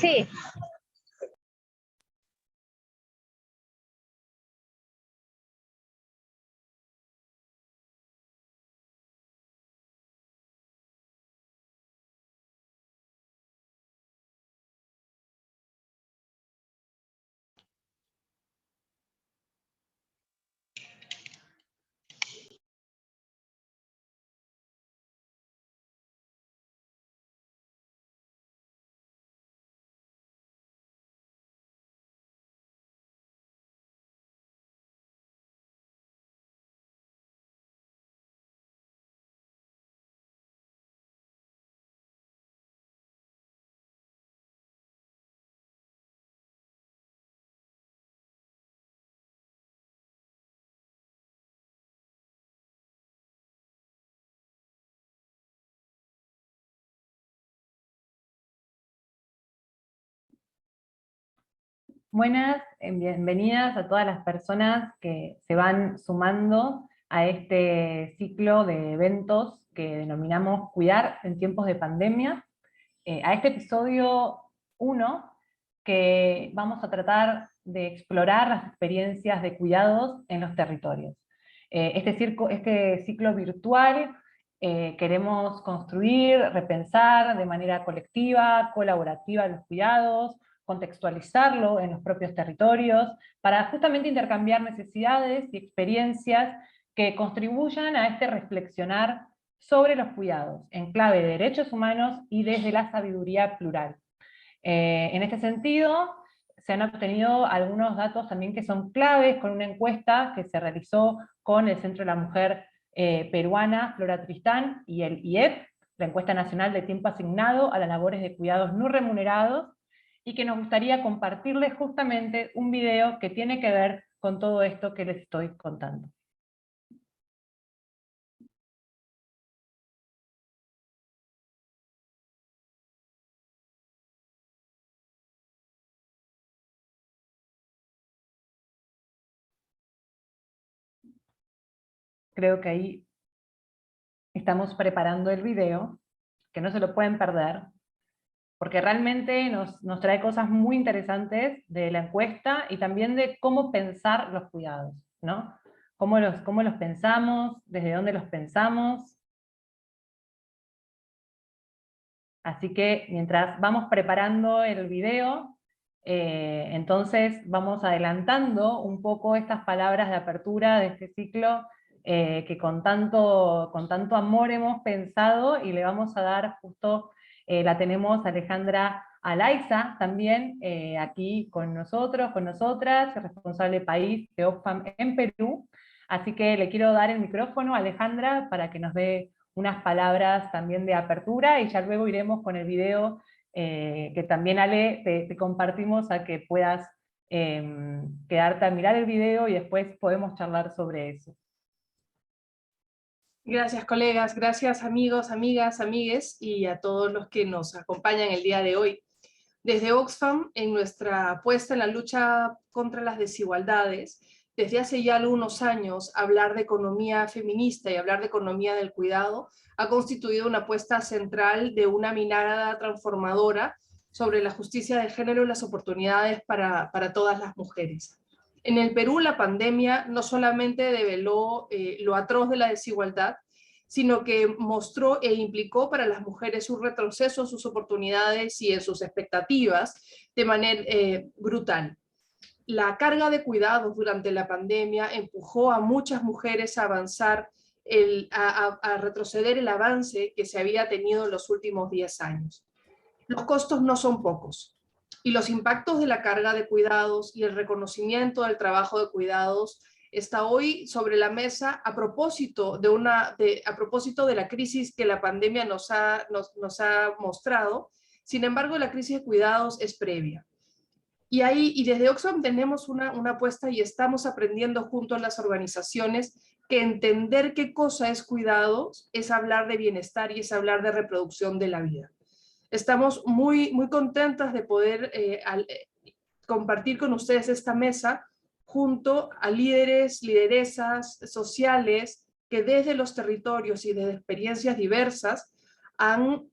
Sí. Buenas, bienvenidas a todas las personas que se van sumando a este ciclo de eventos que denominamos Cuidar en tiempos de pandemia, a este episodio 1, que vamos a tratar de explorar las experiencias de cuidados en los territorios. Este ciclo virtual queremos construir, repensar de manera colectiva, colaborativa los cuidados, contextualizarlo en los propios territorios, para justamente intercambiar necesidades y experiencias que contribuyan a este reflexionar sobre los cuidados, en clave de derechos humanos y desde la sabiduría plural. En este sentido, se han obtenido algunos datos también que son claves con una encuesta que se realizó con el Centro de la Mujer Peruana, Flora Tristán, y el IEP, la Encuesta Nacional de Tiempo Asignado a las Labores de Cuidados No Remunerados, y que nos gustaría compartirles justamente un video que tiene que ver con todo esto que les estoy contando. Creo que ahí estamos preparando el video, que no se lo pueden perder, porque realmente nos trae cosas muy interesantes de la encuesta y también de cómo pensar los cuidados, ¿no? Cómo los pensamos, desde dónde los pensamos. Así que mientras vamos preparando el video, entonces vamos adelantando un poco estas palabras de apertura de este ciclo que con tanto amor hemos pensado, y le vamos a dar justo, la tenemos a Alejandra Alaiza también aquí con nosotros, con nosotras, responsable país de Oxfam en Perú. Así que le quiero dar el micrófono a Alejandra para que nos dé unas palabras también de apertura, y ya luego iremos con el video que también, Ale, te compartimos a que puedas quedarte a mirar el video y después podemos charlar sobre eso. Gracias, colegas, gracias, amigos, amigas, amigues, y a todos los que nos acompañan el día de hoy. Desde Oxfam, en nuestra apuesta en la lucha contra las desigualdades, desde hace ya algunos años, hablar de economía feminista y hablar de economía del cuidado ha constituido una apuesta central de una mirada transformadora sobre la justicia de género y las oportunidades para todas las mujeres. En el Perú, la pandemia no solamente develó lo atroz de la desigualdad, sino que mostró e implicó para las mujeres un retroceso en sus oportunidades y en sus expectativas de manera brutal. La carga de cuidados durante la pandemia empujó a muchas mujeres a avanzar, a retroceder el avance que se había tenido en los últimos 10 años. Los costos no son pocos, y los impactos de la carga de cuidados y el reconocimiento del trabajo de cuidados está hoy sobre la mesa a propósito de la crisis que la pandemia nos ha mostrado. Sin embargo, la crisis de cuidados es previa. Y desde Oxfam tenemos una apuesta, y estamos aprendiendo junto a las organizaciones que entender qué cosa es cuidados es hablar de bienestar y es hablar de reproducción de la vida. Estamos muy contentas de poder compartir con ustedes esta mesa junto a líderes, lideresas sociales que desde los territorios y desde experiencias diversas han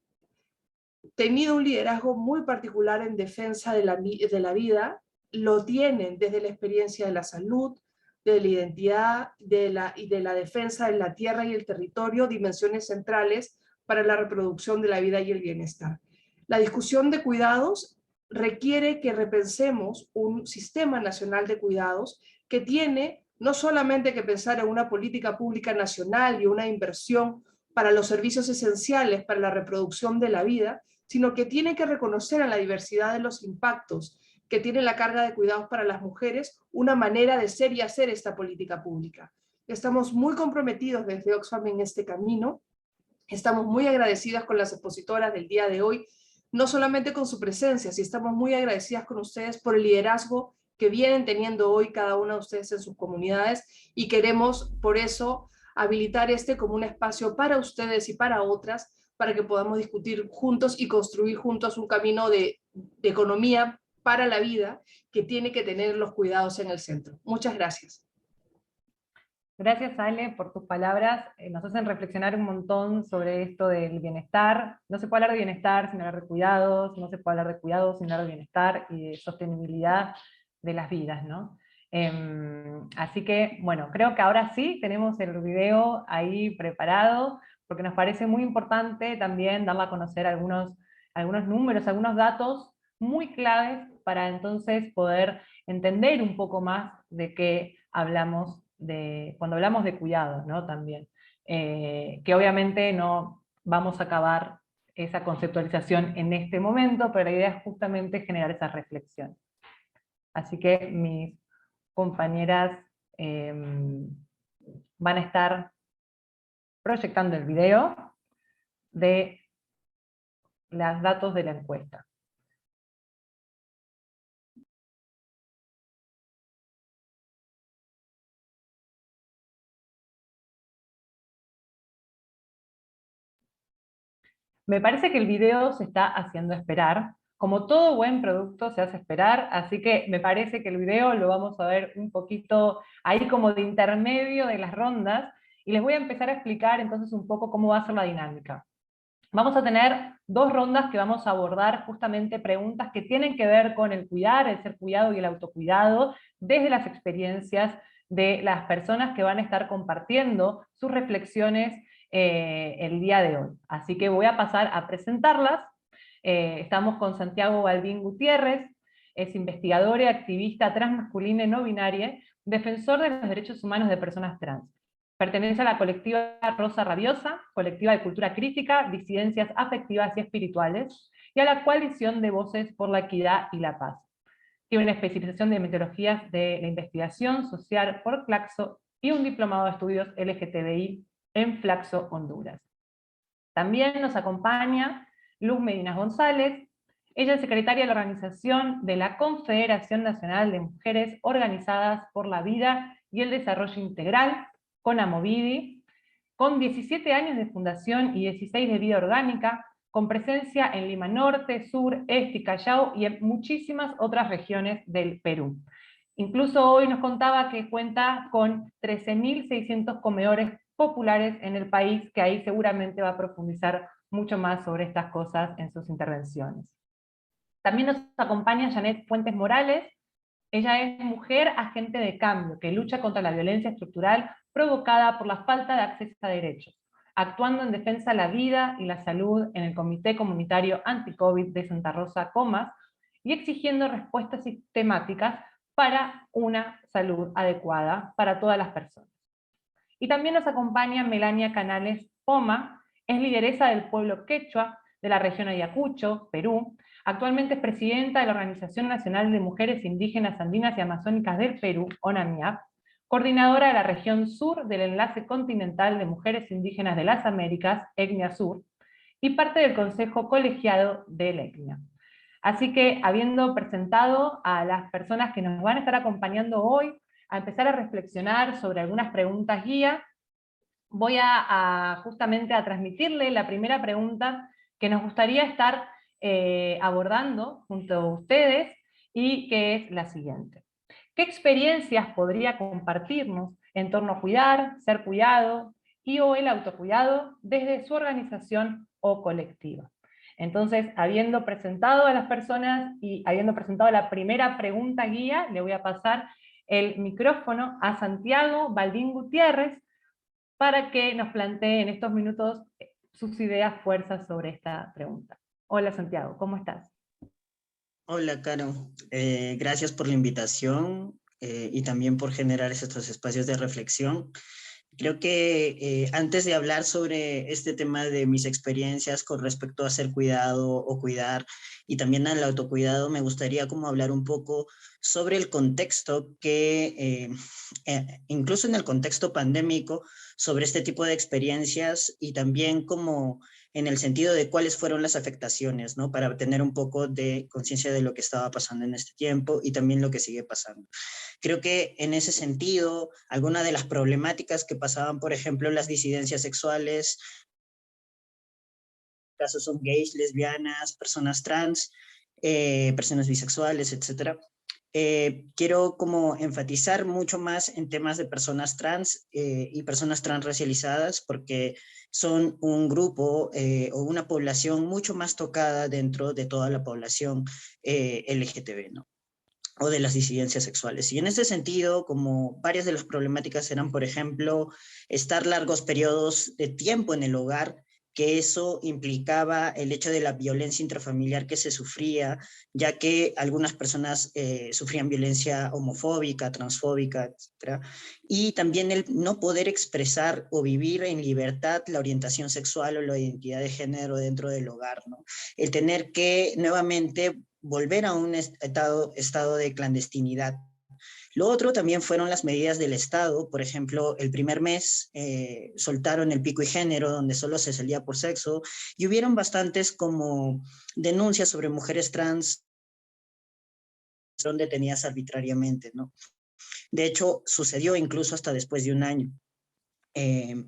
tenido un liderazgo muy particular en defensa de la vida, lo tienen desde la experiencia de la salud, de la identidad y de la defensa de la tierra y el territorio, dimensiones centrales para la reproducción de la vida y el bienestar. La discusión de cuidados requiere que repensemos un sistema nacional de cuidados que tiene no solamente que pensar en una política pública nacional y una inversión para los servicios esenciales para la reproducción de la vida, sino que tiene que reconocer a la diversidad de los impactos que tiene la carga de cuidados para las mujeres, una manera de ser y hacer esta política pública. Estamos muy comprometidos desde Oxfam en este camino. Estamos muy agradecidas con las expositoras del día de hoy, no solamente con su presencia, sino estamos muy agradecidas con ustedes por el liderazgo que vienen teniendo hoy cada una de ustedes en sus comunidades, y queremos por eso habilitar este como un espacio para ustedes y para otras, para que podamos discutir juntos y construir juntos un camino de economía para la vida que tiene que tener los cuidados en el centro. Muchas gracias. Gracias, Ale, por tus palabras. Nos hacen reflexionar un montón sobre esto del bienestar. No se puede hablar de bienestar sin hablar de cuidados, no se puede hablar de cuidados sin hablar de bienestar y de sostenibilidad de las vidas, ¿no? Así que, bueno, creo que ahora sí tenemos el video ahí preparado, porque nos parece muy importante también darle a conocer algunos números, algunos datos muy claves para entonces poder entender un poco más de qué hablamos cuando hablamos de cuidados, ¿no? También. Que obviamente no vamos a acabar esa conceptualización en este momento, pero la idea es justamente generar esa reflexión. Así que mis compañeras van a estar proyectando el video de los datos de la encuesta. Me parece que el video se está haciendo esperar. Como todo buen producto se hace esperar, así que me parece que el video lo vamos a ver un poquito ahí como de intermedio de las rondas, y les voy a empezar a explicar entonces un poco cómo va a ser la dinámica. Vamos a tener dos rondas que vamos a abordar justamente preguntas que tienen que ver con el cuidar, el ser cuidado y el autocuidado, desde las experiencias de las personas que van a estar compartiendo sus reflexiones el día de hoy. Así que voy a pasar a presentarlas. Estamos con Santiago Balbín Gutiérrez, es investigador y activista transmasculina y no binaria, defensor de los derechos humanos de personas trans. Pertenece a la colectiva Rosa Rabiosa, colectiva de cultura crítica, disidencias afectivas y espirituales, y a la coalición de voces por la equidad y la paz. Tiene una especialización de metodologías de la investigación social por Flaxo y un diplomado de estudios LGTBI en Flaxo, Honduras. También nos acompaña Luz Medina González. Ella es secretaria de la organización de la Confederación Nacional de Mujeres Organizadas por la Vida y el Desarrollo Integral, CONAMOVIDI, con 17 años de fundación y 16 de vida orgánica, con presencia en Lima Norte, Sur, Este y Callao y en muchísimas otras regiones del Perú. Incluso hoy nos contaba que cuenta con 13.600 comedores populares en el país, que ahí seguramente va a profundizar mucho más sobre estas cosas en sus intervenciones. También nos acompaña Janet Fuentes Morales. Ella es mujer agente de cambio, que lucha contra la violencia estructural provocada por la falta de acceso a derechos, actuando en defensa de la vida y la salud en el Comité Comunitario Anti-COVID de Santa Rosa, Comas, y exigiendo respuestas sistemáticas para una salud adecuada para todas las personas. Y también nos acompaña Melania Canales Poma, es lideresa del pueblo quechua de la región Ayacucho, Perú. Actualmente es presidenta de la Organización Nacional de Mujeres Indígenas Andinas y Amazónicas del Perú, ONAMIAP, coordinadora de la región sur del Enlace Continental de Mujeres Indígenas de las Américas, ECNIA Sur, y parte del Consejo Colegiado del ECNIA. Así que, habiendo presentado a las personas que nos van a estar acompañando hoy, a empezar a reflexionar sobre algunas preguntas guía, voy justamente a transmitirle la primera pregunta que nos gustaría estar abordando junto a ustedes, y que es la siguiente. ¿Qué experiencias podría compartirnos en torno a cuidar, ser cuidado y o el autocuidado desde su organización o colectiva? Entonces, habiendo presentado a las personas y habiendo presentado la primera pregunta guía, le voy a pasar el micrófono a Santiago Baldín Gutiérrez para que nos plantee en estos minutos sus ideas fuerzas sobre esta pregunta. Hola Santiago, ¿cómo estás? Hola, Caro. Gracias por la invitación y también por generar estos espacios de reflexión. Creo que antes de hablar sobre este tema de mis experiencias con respecto a ser cuidado o cuidar y también al autocuidado, me gustaría como hablar un poco sobre el contexto que, incluso en el contexto pandémico, sobre este tipo de experiencias y también como en el sentido de cuáles fueron las afectaciones, ¿no? Para tener un poco de conciencia de lo que estaba pasando en este tiempo y también lo que sigue pasando. Creo que en ese sentido, algunas de las problemáticas que pasaban, por ejemplo, las disidencias sexuales, casos son gays, lesbianas, personas trans, personas bisexuales, etcétera. Quiero como enfatizar mucho más en temas de personas trans y personas transracializadas porque son un grupo o una población mucho más tocada dentro de toda la población LGTB, ¿no? O de las disidencias sexuales. Y en ese sentido, como varias de las problemáticas eran, por ejemplo, estar largos periodos de tiempo en el hogar, que eso implicaba el hecho de la violencia intrafamiliar que se sufría, ya que algunas personas sufrían violencia homofóbica, transfóbica, etc. Y también el no poder expresar o vivir en libertad la orientación sexual o la identidad de género dentro del hogar, ¿no? El tener que nuevamente volver a un estado de clandestinidad. Lo otro también fueron las medidas del Estado. Por ejemplo, el primer mes soltaron el pico y género, donde solo se salía por sexo, y hubieron bastantes como denuncias sobre mujeres trans son detenidas arbitrariamente, ¿no? De hecho, sucedió incluso hasta después de un año. Eh,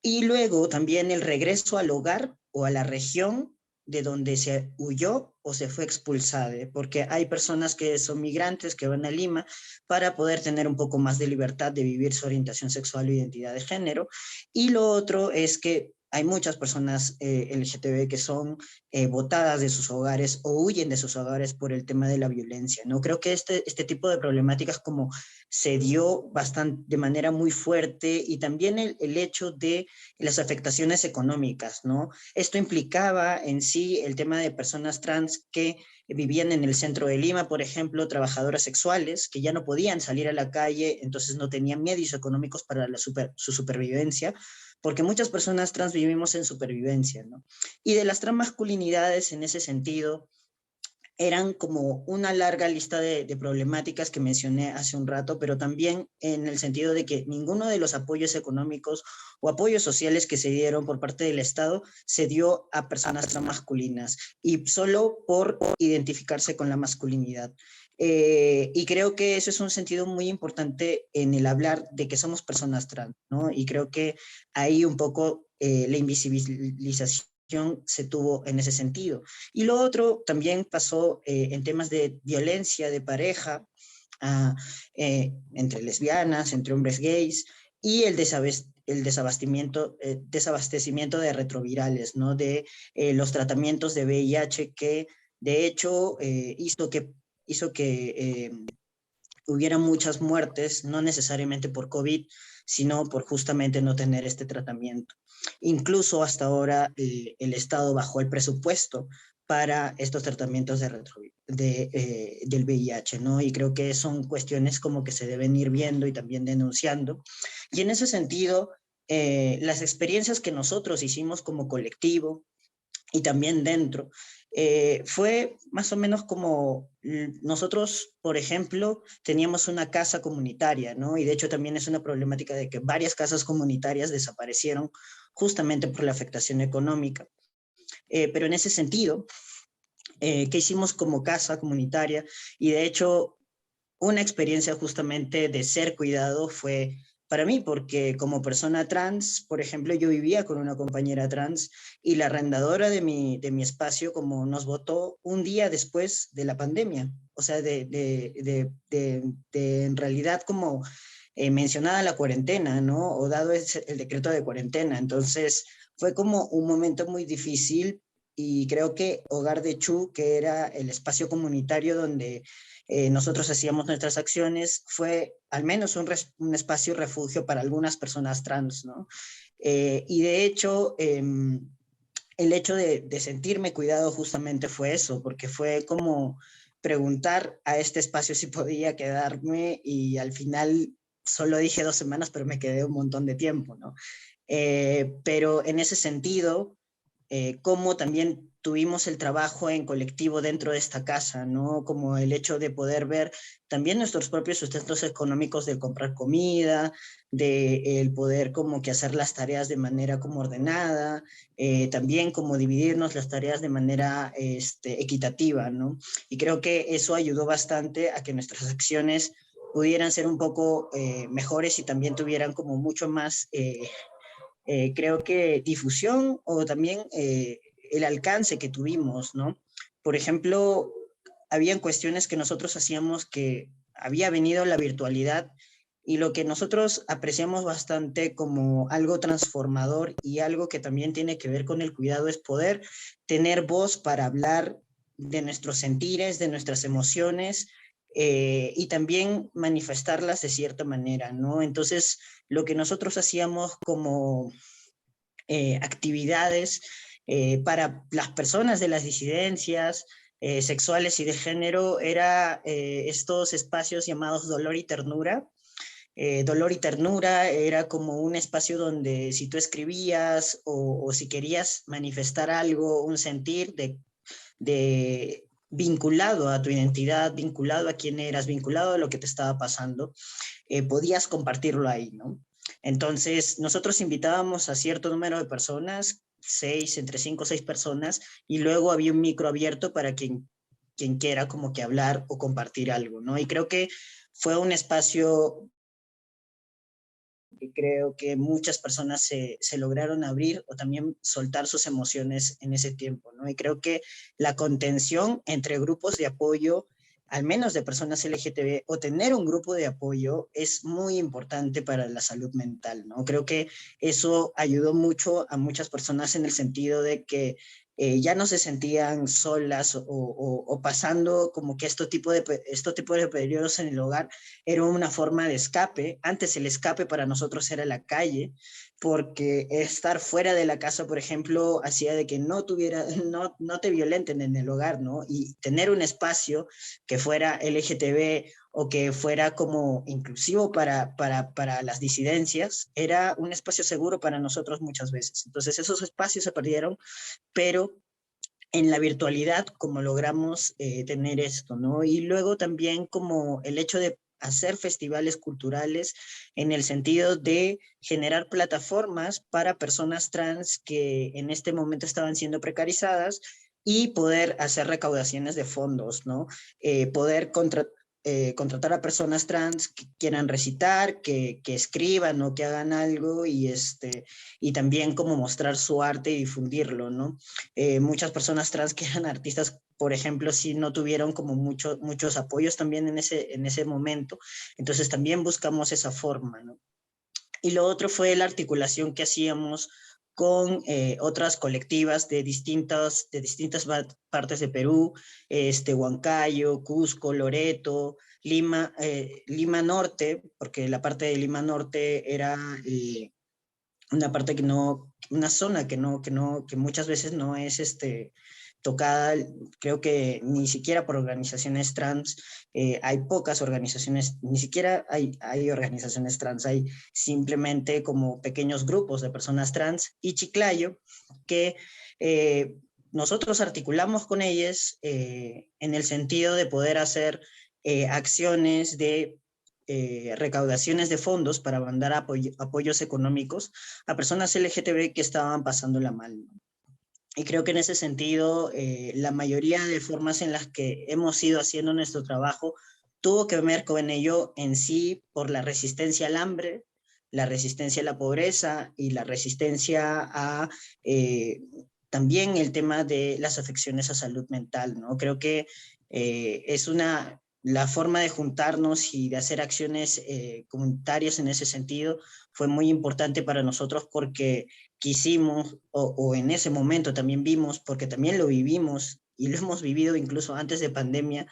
y luego también el regreso al hogar o a la región de donde se huyó o se fue expulsada, porque hay personas que son migrantes que van a Lima para poder tener un poco más de libertad de vivir su orientación sexual o identidad de género. Y lo otro es que hay muchas personas LGTB que son botadas de sus hogares o huyen de sus hogares por el tema de la violencia, ¿no? Creo que este tipo de problemáticas como se dio bastante, de manera muy fuerte, y también el hecho de las afectaciones económicas, ¿no? Esto implicaba en sí el tema de personas trans que vivían en el centro de Lima, por ejemplo, trabajadoras sexuales que ya no podían salir a la calle, entonces no tenían medios económicos para su supervivencia, porque muchas personas trans vivimos en supervivencia, ¿no? Y de las transmasculinidades en ese sentido, eran como una larga lista de problemáticas que mencioné hace un rato, pero también en el sentido de que ninguno de los apoyos económicos o apoyos sociales que se dieron por parte del Estado se dio a personas transmasculinas y solo por identificarse con la masculinidad. Y creo que eso es un sentido muy importante en el hablar de que somos personas trans, ¿no? Y creo que ahí un poco la invisibilización se tuvo en ese sentido. Y lo otro también pasó en temas de violencia de pareja, entre lesbianas, entre hombres gays, y el desabastecimiento de retrovirales, ¿no? De los tratamientos de VIH que de hecho hizo que hubiera muchas muertes, no necesariamente por COVID, sino por justamente no tener este tratamiento. Incluso hasta ahora el Estado bajó el presupuesto para estos tratamientos del VIH, ¿no? Y creo que son cuestiones como que se deben ir viendo y también denunciando. Y en ese sentido, las experiencias que nosotros hicimos como colectivo y también dentro, fue más o menos como nosotros, por ejemplo, teníamos una casa comunitaria, ¿no? Y de hecho también es una problemática de que varias casas comunitarias desaparecieron justamente por la afectación económica. Pero en ese sentido, ¿qué hicimos como casa comunitaria? Y de hecho, una experiencia justamente de ser cuidado fue para mí, porque como persona trans, por ejemplo, yo vivía con una compañera trans y la arrendadora de mi espacio como nos votó un día después de la pandemia. O sea, en realidad como mencionada la cuarentena, ¿no? O dado el decreto de cuarentena. Entonces, fue como un momento muy difícil y creo que Hogar de Chu, que era el espacio comunitario donde nosotros hacíamos nuestras acciones, fue al menos un espacio refugio para algunas personas trans, ¿no? Y de hecho, el hecho de sentirme cuidado justamente fue eso, porque fue como preguntar a este espacio si podía quedarme, y al final solo dije 2 semanas, pero me quedé un montón de tiempo, ¿no? Pero en ese sentido, cómo también tuvimos el trabajo en colectivo dentro de esta casa, ¿no? Como el hecho de poder ver también nuestros propios sustentos económicos, del comprar comida, de el poder como que hacer las tareas de manera como ordenada, también como dividirnos las tareas de manera equitativa, ¿no? Y creo que eso ayudó bastante a que nuestras acciones pudieran ser un poco mejores, y también tuvieran como mucho más creo que difusión, o también el alcance que tuvimos, ¿no? Por ejemplo, habían cuestiones que nosotros hacíamos, que había venido la virtualidad, y lo que nosotros apreciamos bastante como algo transformador y algo que también tiene que ver con el cuidado, es poder tener voz para hablar de nuestros sentires, de nuestras emociones, y también manifestarlas de cierta manera, ¿no? Entonces, lo que nosotros hacíamos como actividades para las personas de las disidencias sexuales y de género, era estos espacios llamados Dolor y Ternura. Dolor y Ternura era como un espacio donde, si tú escribías o si querías manifestar algo, un sentir de vinculado a tu identidad, vinculado a quién eras, vinculado a lo que te estaba pasando, podías compartirlo ahí, ¿no? Entonces, nosotros invitábamos a cierto número de personas, entre 5 o 6 personas, y luego había un micro abierto para quien quiera como que hablar o compartir algo, ¿no? Y creo que fue un espacio que creo que muchas personas se lograron abrir, o también soltar sus emociones en ese tiempo, ¿no? Y creo que la contención entre grupos de apoyo, al menos de personas LGTB, o tener un grupo de apoyo, es muy importante para la salud mental, ¿no? Creo que eso ayudó mucho a muchas personas, en el sentido de que ya no se sentían solas, o pasando como que este tipo de periodos en el hogar era una forma de escape. Antes el escape para nosotros era la calle, porque estar fuera de la casa, por ejemplo, hacía de que no te violenten en el hogar, ¿no? Y tener un espacio que fuera LGTB, o que fuera como inclusivo para las disidencias, era un espacio seguro para nosotros muchas veces. Entonces esos espacios se perdieron, pero en la virtualidad, como logramos tener esto, ¿no? Y luego también como el hecho de hacer festivales culturales, en el sentido de generar plataformas para personas trans que en este momento estaban siendo precarizadas, y poder hacer recaudaciones de fondos, ¿no? Poder contratar a personas trans que quieran recitar, que escriban o que hagan algo, y también como mostrar su arte y difundirlo, ¿no? Muchas personas trans que eran artistas, por ejemplo, sí no tuvieron como muchos apoyos también en ese momento. Entonces también buscamos esa forma, ¿no? Y lo otro fue la articulación que hacíamos con otras colectivas de distintas partes de Perú, Huancayo, Cusco, Loreto, Lima, Lima Norte, porque la parte de Lima Norte era una parte una zona que muchas veces no es tocada, creo que ni siquiera por organizaciones trans. Hay pocas organizaciones, ni siquiera hay organizaciones trans, hay simplemente como pequeños grupos de personas trans. Y Chiclayo, que nosotros articulamos con ellas en el sentido de poder hacer acciones de recaudaciones de fondos para mandar apoyos económicos a personas LGTB que estaban pasándola mal, ¿no? Y creo que en ese sentido, la mayoría de formas en las que hemos ido haciendo nuestro trabajo tuvo que ver con ello en sí, por la resistencia al hambre, la resistencia a la pobreza, y la resistencia a también el tema de las afecciones a salud mental, ¿no? Creo que es la forma de juntarnos y de hacer acciones comunitarias en ese sentido, fue muy importante para nosotros porque quisimos, o en ese momento también vimos, porque también lo vivimos y lo hemos vivido incluso antes de pandemia,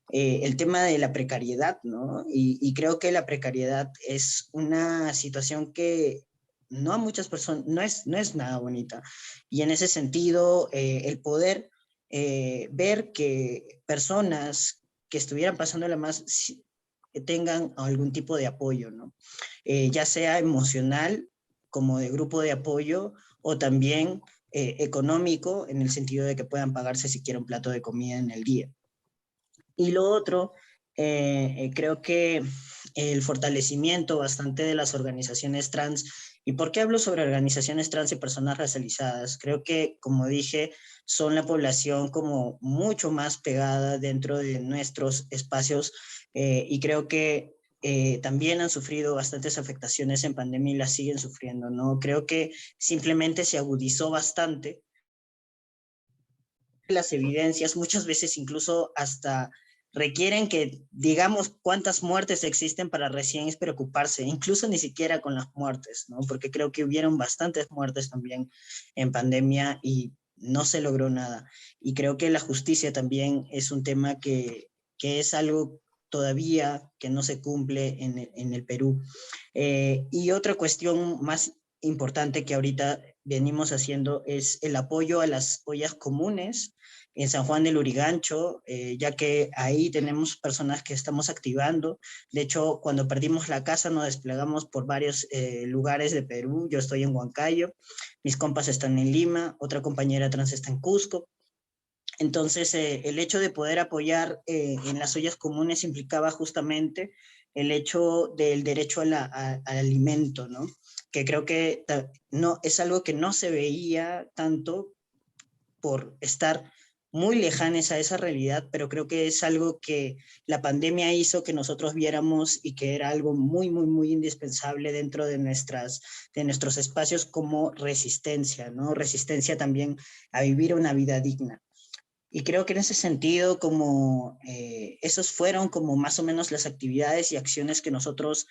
el tema de la precariedad, ¿no? Y creo que la precariedad es una situación que no a muchas personas, no es nada bonita. Y en ese sentido, el poder ver que personas que estuvieran pasándola más tengan algún tipo de apoyo, ¿no? Ya sea emocional, como de grupo de apoyo, o también económico, en el sentido de que puedan pagarse siquiera un plato de comida en el día. Y lo otro, creo que el fortalecimiento bastante de las organizaciones trans. ¿Y por qué hablo sobre organizaciones trans y personas racializadas? Creo que, como dije, son la población como mucho más pegada dentro de nuestros espacios y creo que también han sufrido bastantes afectaciones en pandemia y las siguen sufriendo, ¿no? Creo que simplemente se agudizó bastante las evidencias, muchas veces incluso hasta requieren que digamos cuántas muertes existen para recién preocuparse, incluso ni siquiera con las muertes, ¿no? Porque creo que hubieron bastantes muertes también en pandemia y no se logró nada. Y creo que la justicia también es un tema que es algo todavía que no se cumple en el Perú. Y otra cuestión más importante que ahorita venimos haciendo es el apoyo a las ollas comunes en San Juan del Lurigancho, ya que ahí tenemos personas que estamos activando. De hecho, cuando perdimos la casa nos desplegamos por varios lugares de Perú. Yo estoy en Huancayo, mis compas están en Lima, otra compañera trans está en Cusco. Entonces, el hecho de poder apoyar en las ollas comunes implicaba justamente el hecho del derecho al alimento, ¿no? Que creo que no, es algo que no se veía tanto por estar muy lejanes a esa realidad, pero creo que es algo que la pandemia hizo que nosotros viéramos y que era algo muy, muy, muy indispensable dentro de nuestros espacios como resistencia, ¿no? Resistencia también a vivir una vida digna. Y creo que en ese sentido, como esos fueron como más o menos las actividades y acciones que nosotros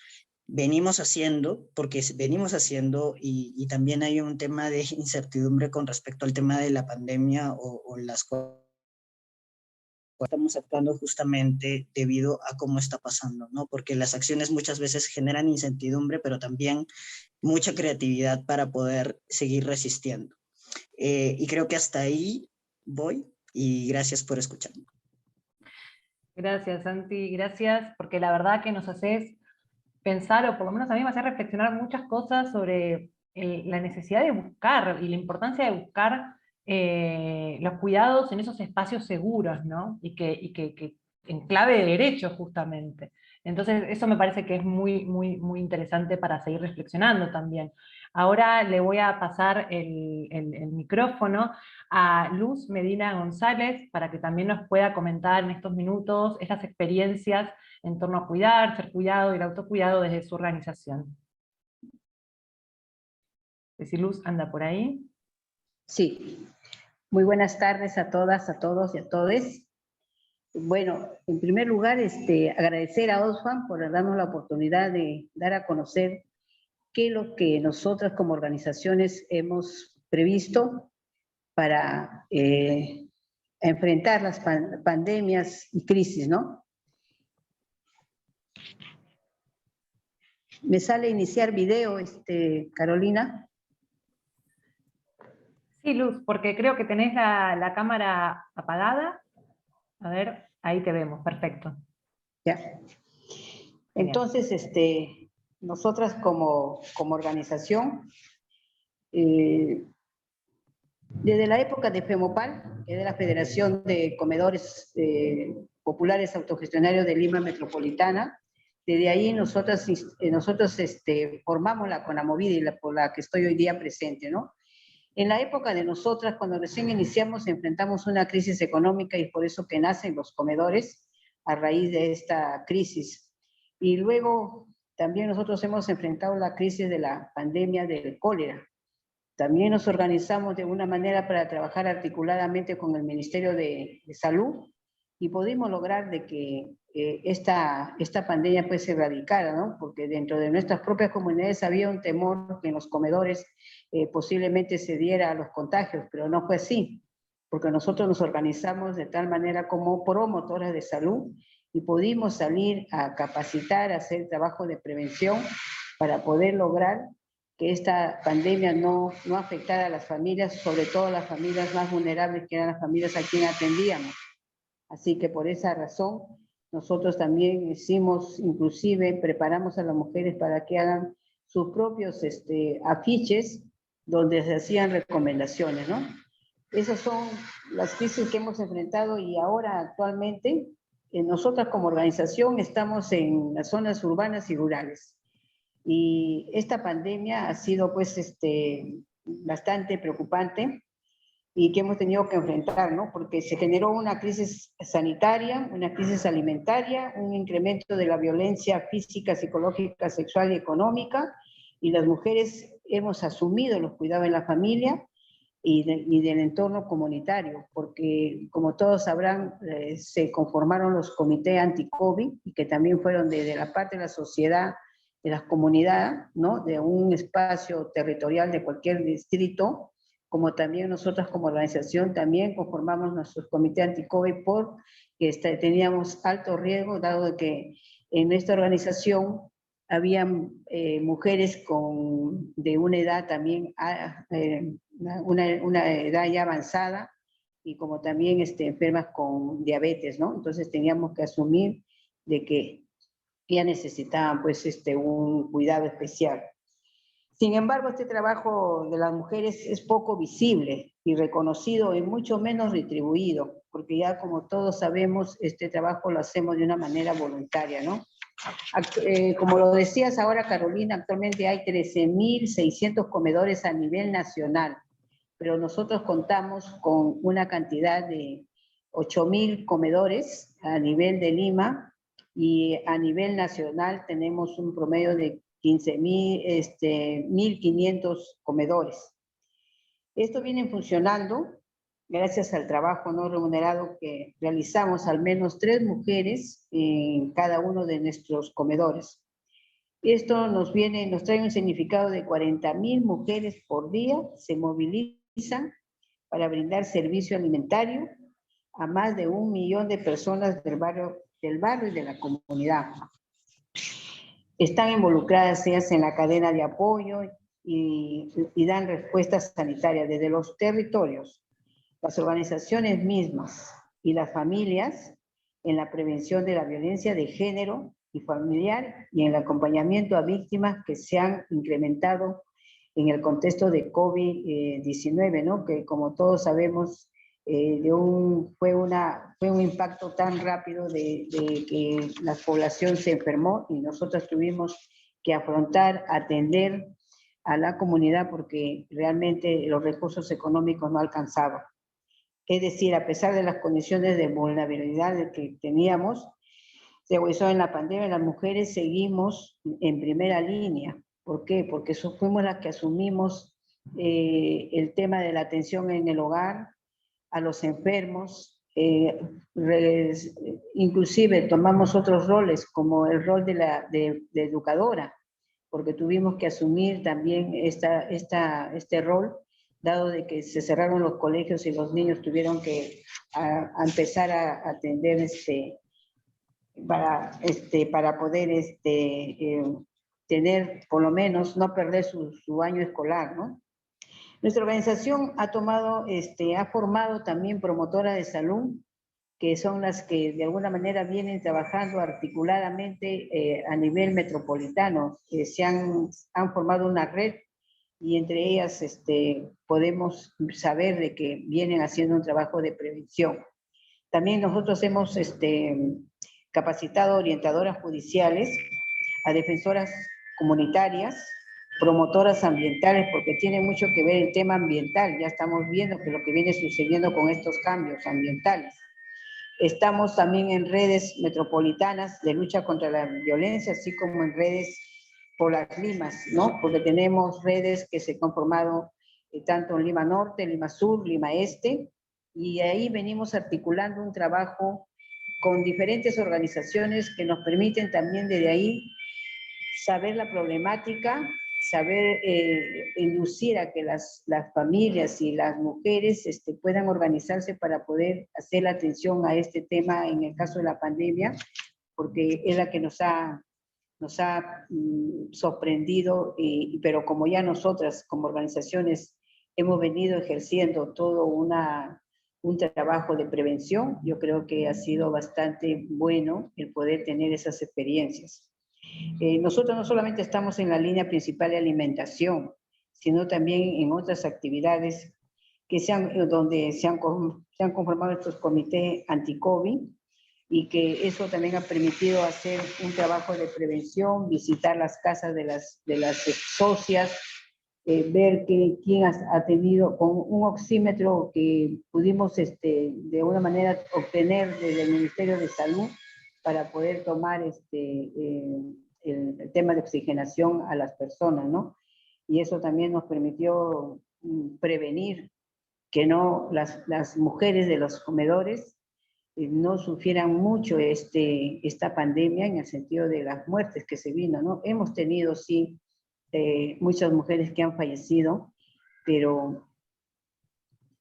venimos haciendo, porque venimos haciendo y también hay un tema de incertidumbre con respecto al tema de la pandemia o las cosas estamos actuando justamente debido a cómo está pasando, ¿no? Porque las acciones muchas veces generan incertidumbre, pero también mucha creatividad para poder seguir resistiendo. Y creo que hasta ahí voy y gracias por escucharme. Gracias, Santi, gracias, porque la verdad que nos haces pensar, o por lo menos a mí me hace reflexionar muchas cosas sobre la necesidad de buscar y la importancia de buscar los cuidados en esos espacios seguros, ¿no? Que en clave de derecho, justamente. Entonces, eso me parece que es muy, muy, muy interesante para seguir reflexionando también. Ahora le voy a pasar el micrófono a Luz Medina González para que también nos pueda comentar en estos minutos estas experiencias en torno a cuidar, ser cuidado y el autocuidado desde su organización. Si Luz anda por ahí. Sí, muy buenas tardes a todas, a todos y a todes. Bueno, en primer lugar, agradecer a Oxfam por darnos la oportunidad de dar a conocer qué es lo que nosotras como organizaciones hemos previsto para enfrentar las pandemias y crisis, ¿no? Me sale iniciar video, Carolina. Sí, Luz, porque creo que tenés la cámara apagada. A ver, ahí te vemos, perfecto. Ya. Entonces, nosotras como organización, desde la época de FEMOPAL, que es la Federación de Comedores Populares Autogestionarios de Lima Metropolitana, desde ahí nosotros formamos la CONAMOVID, por la que estoy hoy día presente, ¿no? En la época de nosotras, cuando recién iniciamos, enfrentamos una crisis económica y por eso que nacen los comedores a raíz de esta crisis. Y luego también nosotros hemos enfrentado la crisis de la pandemia del cólera. También nos organizamos de una manera para trabajar articuladamente con el Ministerio de Salud y pudimos lograr de que esta pandemia pues se erradicara, ¿no? Porque dentro de nuestras propias comunidades había un temor que en los comedores posiblemente se diera a los contagios, pero no fue así, porque nosotros nos organizamos de tal manera como promotoras de salud y pudimos salir a capacitar, a hacer trabajo de prevención para poder lograr que esta pandemia no afectara a las familias, sobre todo a las familias más vulnerables, que eran las familias a quienes atendíamos. Así que por esa razón, nosotros también hicimos, inclusive preparamos a las mujeres para que hagan sus propios afiches donde se hacían recomendaciones, ¿no? Esas son las crisis que hemos enfrentado y ahora actualmente nosotras como organización estamos en las zonas urbanas y rurales. Y esta pandemia ha sido pues bastante preocupante y que hemos tenido que enfrentar, ¿no? Porque se generó una crisis sanitaria, una crisis alimentaria, un incremento de la violencia física, psicológica, sexual y económica, y las mujeres hemos asumido los cuidados en la familia y del entorno comunitario, porque como todos sabrán, se conformaron los comités anti-COVID, y que también fueron de la parte de la sociedad, de las comunidades, ¿no? De un espacio territorial de cualquier distrito, como también nosotras como organización también conformamos nuestros comités anti-COVID porque teníamos alto riesgo, dado de que en nuestra organización habían mujeres de una edad también, una edad ya avanzada, y como también enfermas con diabetes, ¿no? Entonces teníamos que asumir de que ya necesitaban pues un cuidado especial. Sin embargo, este trabajo de las mujeres es poco visible y reconocido y mucho menos retribuido, porque ya como todos sabemos, este trabajo lo hacemos de una manera voluntaria, ¿no? Como lo decías ahora, Carolina, actualmente hay 13.600 comedores a nivel nacional, pero nosotros contamos con una cantidad de 8.000 comedores a nivel de Lima, y a nivel nacional tenemos un promedio de 1.500 comedores. Esto viene funcionando gracias al trabajo no remunerado que realizamos al menos 3 mujeres en cada uno de nuestros comedores. Esto nos trae un significado de 40.000 mujeres por día se movilizan para brindar servicio alimentario a más de 1 millón de personas del barrio y de la comunidad. Están involucradas ellas en la cadena de apoyo y dan respuestas sanitarias desde los territorios, las organizaciones mismas y las familias en la prevención de la violencia de género y familiar y en el acompañamiento a víctimas que se han incrementado en el contexto de COVID-19, ¿no? Que como todos sabemos fue un impacto tan rápido de que la población se enfermó y nosotros tuvimos que afrontar, atender a la comunidad porque realmente los recursos económicos no alcanzaban. Es decir, a pesar de las condiciones de vulnerabilidad que teníamos, se agudizó en la pandemia, las mujeres seguimos en primera línea. ¿Por qué? Porque fuimos las que asumimos el tema de la atención en el hogar, a los enfermos, inclusive tomamos otros roles, como el rol de educadora, porque tuvimos que asumir también este rol, dado de que se cerraron los colegios y los niños tuvieron que empezar a atender para poder tener, por lo menos, no perder su año escolar, ¿no? Nuestra organización ha formado también promotoras de salud, que son las que de alguna manera vienen trabajando articuladamente a nivel metropolitano. Han formado una red y entre ellas podemos saber de que vienen haciendo un trabajo de prevención. También nosotros hemos capacitado orientadoras judiciales, a defensoras comunitarias, promotoras ambientales, porque tiene mucho que ver el tema ambiental. Ya estamos viendo que lo que viene sucediendo con estos cambios ambientales. Estamos también en redes metropolitanas de lucha contra la violencia, así como en redes por las Limas, ¿no? Porque tenemos redes que se han conformado tanto en Lima Norte, Lima Sur, Lima Este, y ahí venimos articulando un trabajo con diferentes organizaciones que nos permiten también desde ahí saber la problemática, saber inducir a que las familias y las mujeres puedan organizarse para poder hacer la atención a este tema en el caso de la pandemia, porque es la que nos ha sorprendido, pero como ya nosotras como organizaciones hemos venido ejerciendo todo un trabajo de prevención, yo creo que ha sido bastante bueno el poder tener esas experiencias. Nosotros no solamente estamos en la línea principal de alimentación, sino también en otras actividades donde se han conformado estos comités anti-COVID, y que eso también ha permitido hacer un trabajo de prevención, visitar las casas de las socias, ver quién ha tenido, con un oxímetro que pudimos de una manera obtener desde el Ministerio de Salud para poder tomar el tema de oxigenación a las personas, ¿no? Y eso también nos permitió prevenir que no las mujeres de los comedores no sufrieran mucho esta pandemia en el sentido de las muertes que se vino, ¿no? Hemos tenido, sí, muchas mujeres que han fallecido, pero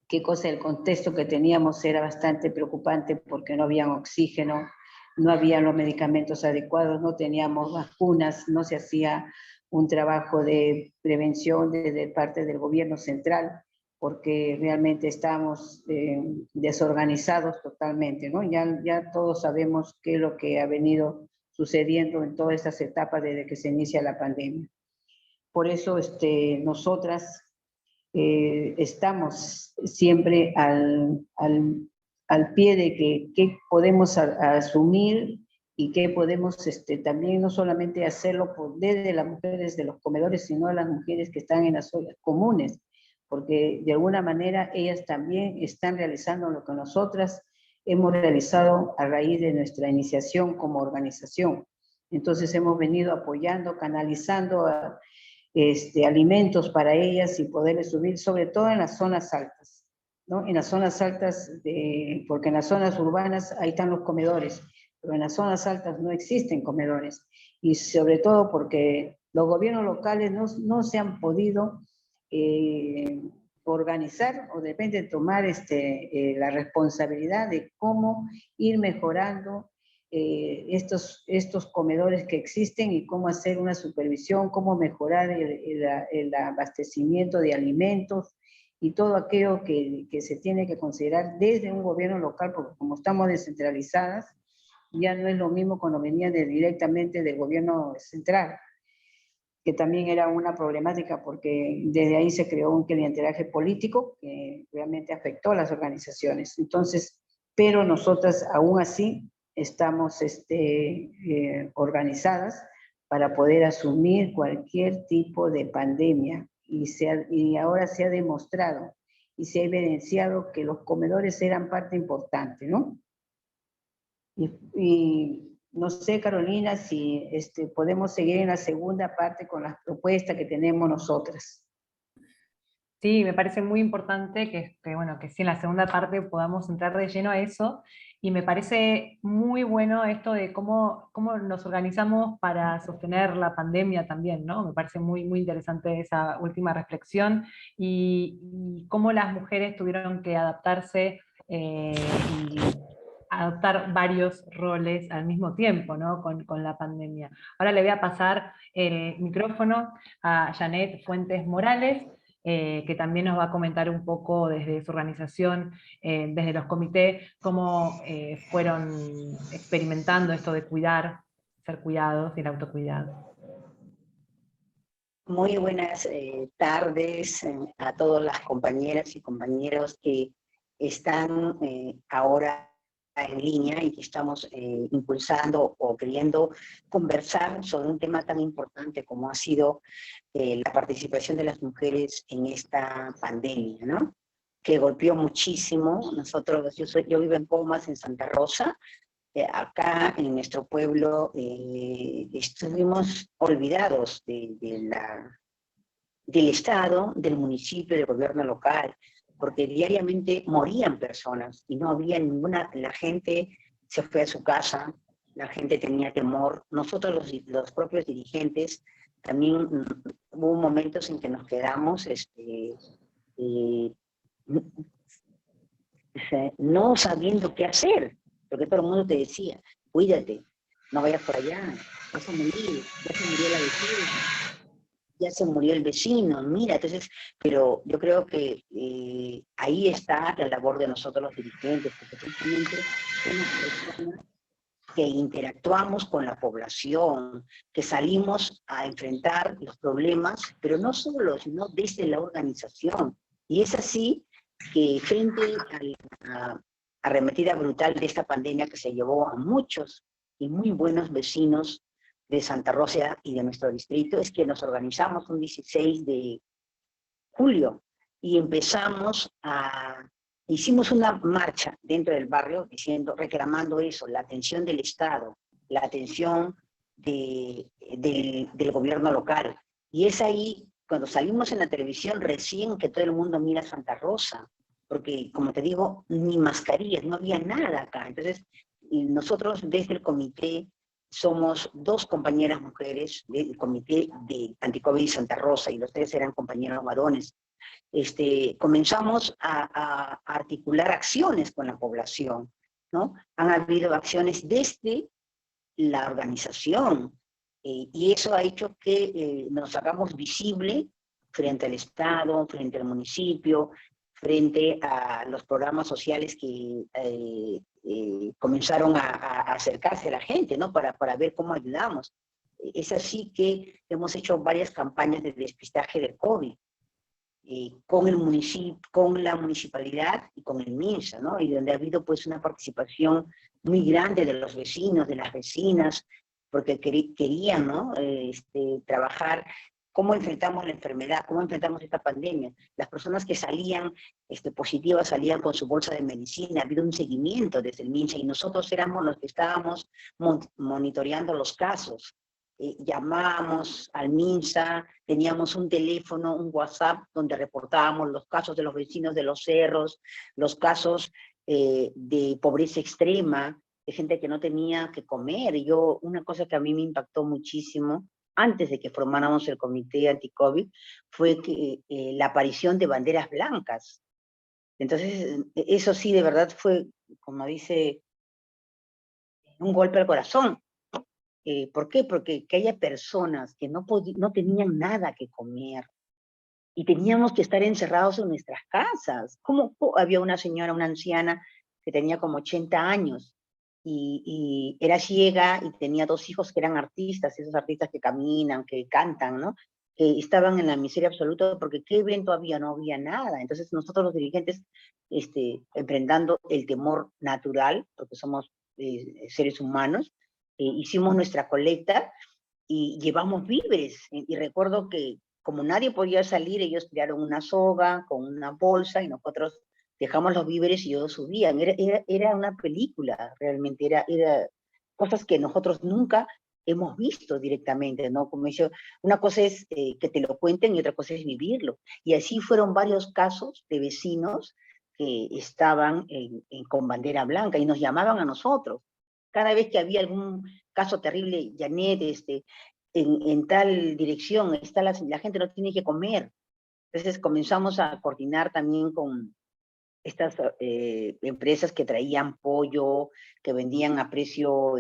qué cosa, el contexto que teníamos era bastante preocupante porque no había oxígeno, no había los medicamentos adecuados, no teníamos vacunas, no se hacía un trabajo de prevención desde parte del gobierno central, porque realmente estábamos desorganizados totalmente, ¿no? Ya todos sabemos qué es lo que ha venido sucediendo en todas estas etapas desde que se inicia la pandemia. Por eso nosotras estamos siempre al pie de qué podemos asumir y qué podemos también no solamente hacerlo desde las mujeres de los comedores, sino a las mujeres que están en las zonas comunes, porque de alguna manera ellas también están realizando lo que nosotras hemos realizado a raíz de nuestra iniciación como organización. Entonces hemos venido apoyando, canalizando alimentos para ellas y poderles subir, sobre todo en las zonas altas, ¿no? En las zonas altas, porque en las zonas urbanas ahí están los comedores, pero en las zonas altas no existen comedores, y sobre todo porque los gobiernos locales no se han podido organizar o de repente tomar la responsabilidad de cómo ir mejorando estos comedores que existen y cómo hacer una supervisión, cómo mejorar el abastecimiento de alimentos y todo aquello que se tiene que considerar desde un gobierno local, porque como estamos descentralizadas, ya no es lo mismo cuando venía directamente del gobierno central, que también era una problemática porque desde ahí se creó un clientelaje político que realmente afectó a las organizaciones. Entonces, pero nosotras aún así estamos organizadas para poder asumir cualquier tipo de pandemia y ahora se ha demostrado y se ha evidenciado que los comedores eran parte importante, ¿no? Y no sé, Carolina, si podemos seguir en la segunda parte con las propuestas que tenemos nosotras. Sí, me parece muy importante bueno, que sí en la segunda parte podamos entrar de lleno a eso, y me parece muy bueno esto de cómo nos organizamos para sostener la pandemia también, ¿no? Me parece muy, muy interesante esa última reflexión, y cómo las mujeres tuvieron que adaptarse y adoptar varios roles al mismo tiempo, ¿no? con la pandemia. Ahora le voy a pasar el micrófono a Janet Fuentes Morales, que también nos va a comentar un poco desde su organización, desde los comités, cómo fueron experimentando esto de ser cuidados y el autocuidado. Muy buenas tardes a todas las compañeras y compañeros que están ahora en línea y que estamos impulsando o queriendo conversar sobre un tema tan importante como ha sido la participación de las mujeres en esta pandemia, ¿no? Que golpeó muchísimo. Yo vivo en Comas, en Santa Rosa. Acá en nuestro pueblo estuvimos olvidados del Estado, del municipio, del gobierno local, porque diariamente morían personas y no había la gente se fue a su casa, la gente tenía temor, nosotros los propios dirigentes también hubo momentos en que nos quedamos no sabiendo qué hacer, porque todo el mundo te decía, cuídate, no vayas por allá, vas a morir, ya se murió la vecina, ya se murió el vecino, mira, entonces, pero yo creo que ahí está la labor de nosotros los dirigentes, porque simplemente somos personas que interactuamos con la población, que salimos a enfrentar los problemas, pero no solo, sino desde la organización. Y es así que frente a la arremetida brutal de esta pandemia que se llevó a muchos y muy buenos vecinos de Santa Rosa y de nuestro distrito, es que nos organizamos un 16 de julio y hicimos una marcha dentro del barrio reclamando eso, la atención del Estado, la atención del gobierno local. Y es ahí, cuando salimos en la televisión, recién que todo el mundo mira a Santa Rosa, porque, como te digo, ni mascarillas, no había nada acá. Entonces, nosotros desde el comité somos 2 compañeras mujeres del comité de Anticovid Santa Rosa, y los 3 eran compañeros varones. Comenzamos a articular acciones con la población, ¿no? Han habido acciones desde la organización, y eso ha hecho que nos hagamos visible frente al Estado, frente al municipio, frente a los programas sociales que comenzaron a acercarse a la gente, ¿no? Para ver cómo ayudamos. Es así que hemos hecho varias campañas de despistaje del COVID, con el municipio, con la municipalidad y con el MINSA, ¿no? Y donde ha habido pues una participación muy grande de los vecinos, de las vecinas, porque querían, ¿no? Trabajar cómo enfrentamos la enfermedad, cómo enfrentamos esta pandemia. Las personas que salían positivas salían con su bolsa de medicina, ha habido un seguimiento desde el MINSA y nosotros éramos los que estábamos monitoreando los casos. Llamábamos al MINSA, teníamos un teléfono, un WhatsApp, donde reportábamos los casos de los vecinos de los cerros, los casos de pobreza extrema, de gente que no tenía que comer. Una cosa que a mí me impactó muchísimo, antes de que formáramos el comité anti-COVID, fue que la aparición de banderas blancas. Entonces, eso sí, de verdad fue, como dice, un golpe al corazón. ¿Por qué? Porque que haya personas que no tenían nada que comer y teníamos que estar encerrados en nuestras casas. ¿Cómo? Había una señora, una anciana, que tenía como 80 años y era ciega y tenía 2 hijos que eran artistas, esos artistas que caminan, que cantan, ¿no? Que estaban en la miseria absoluta porque ¿qué evento había? No había nada. Entonces nosotros los dirigentes, enfrentando el temor natural, porque somos seres humanos, hicimos nuestra colecta y llevamos víveres. Y recuerdo que como nadie podía salir, ellos tiraron una soga con una bolsa y nosotros dejamos los víveres y ellos subían. Era una película, realmente, era cosas que nosotros nunca hemos visto directamente, ¿no? Como dice, una cosa es que te lo cuenten y otra cosa es vivirlo. Y así fueron varios casos de vecinos que estaban con bandera blanca y nos llamaban a nosotros. Cada vez que había algún caso terrible, Janet, en tal dirección, la gente no tiene que comer. Entonces comenzamos a coordinar también con estas empresas que traían pollo, que vendían a precio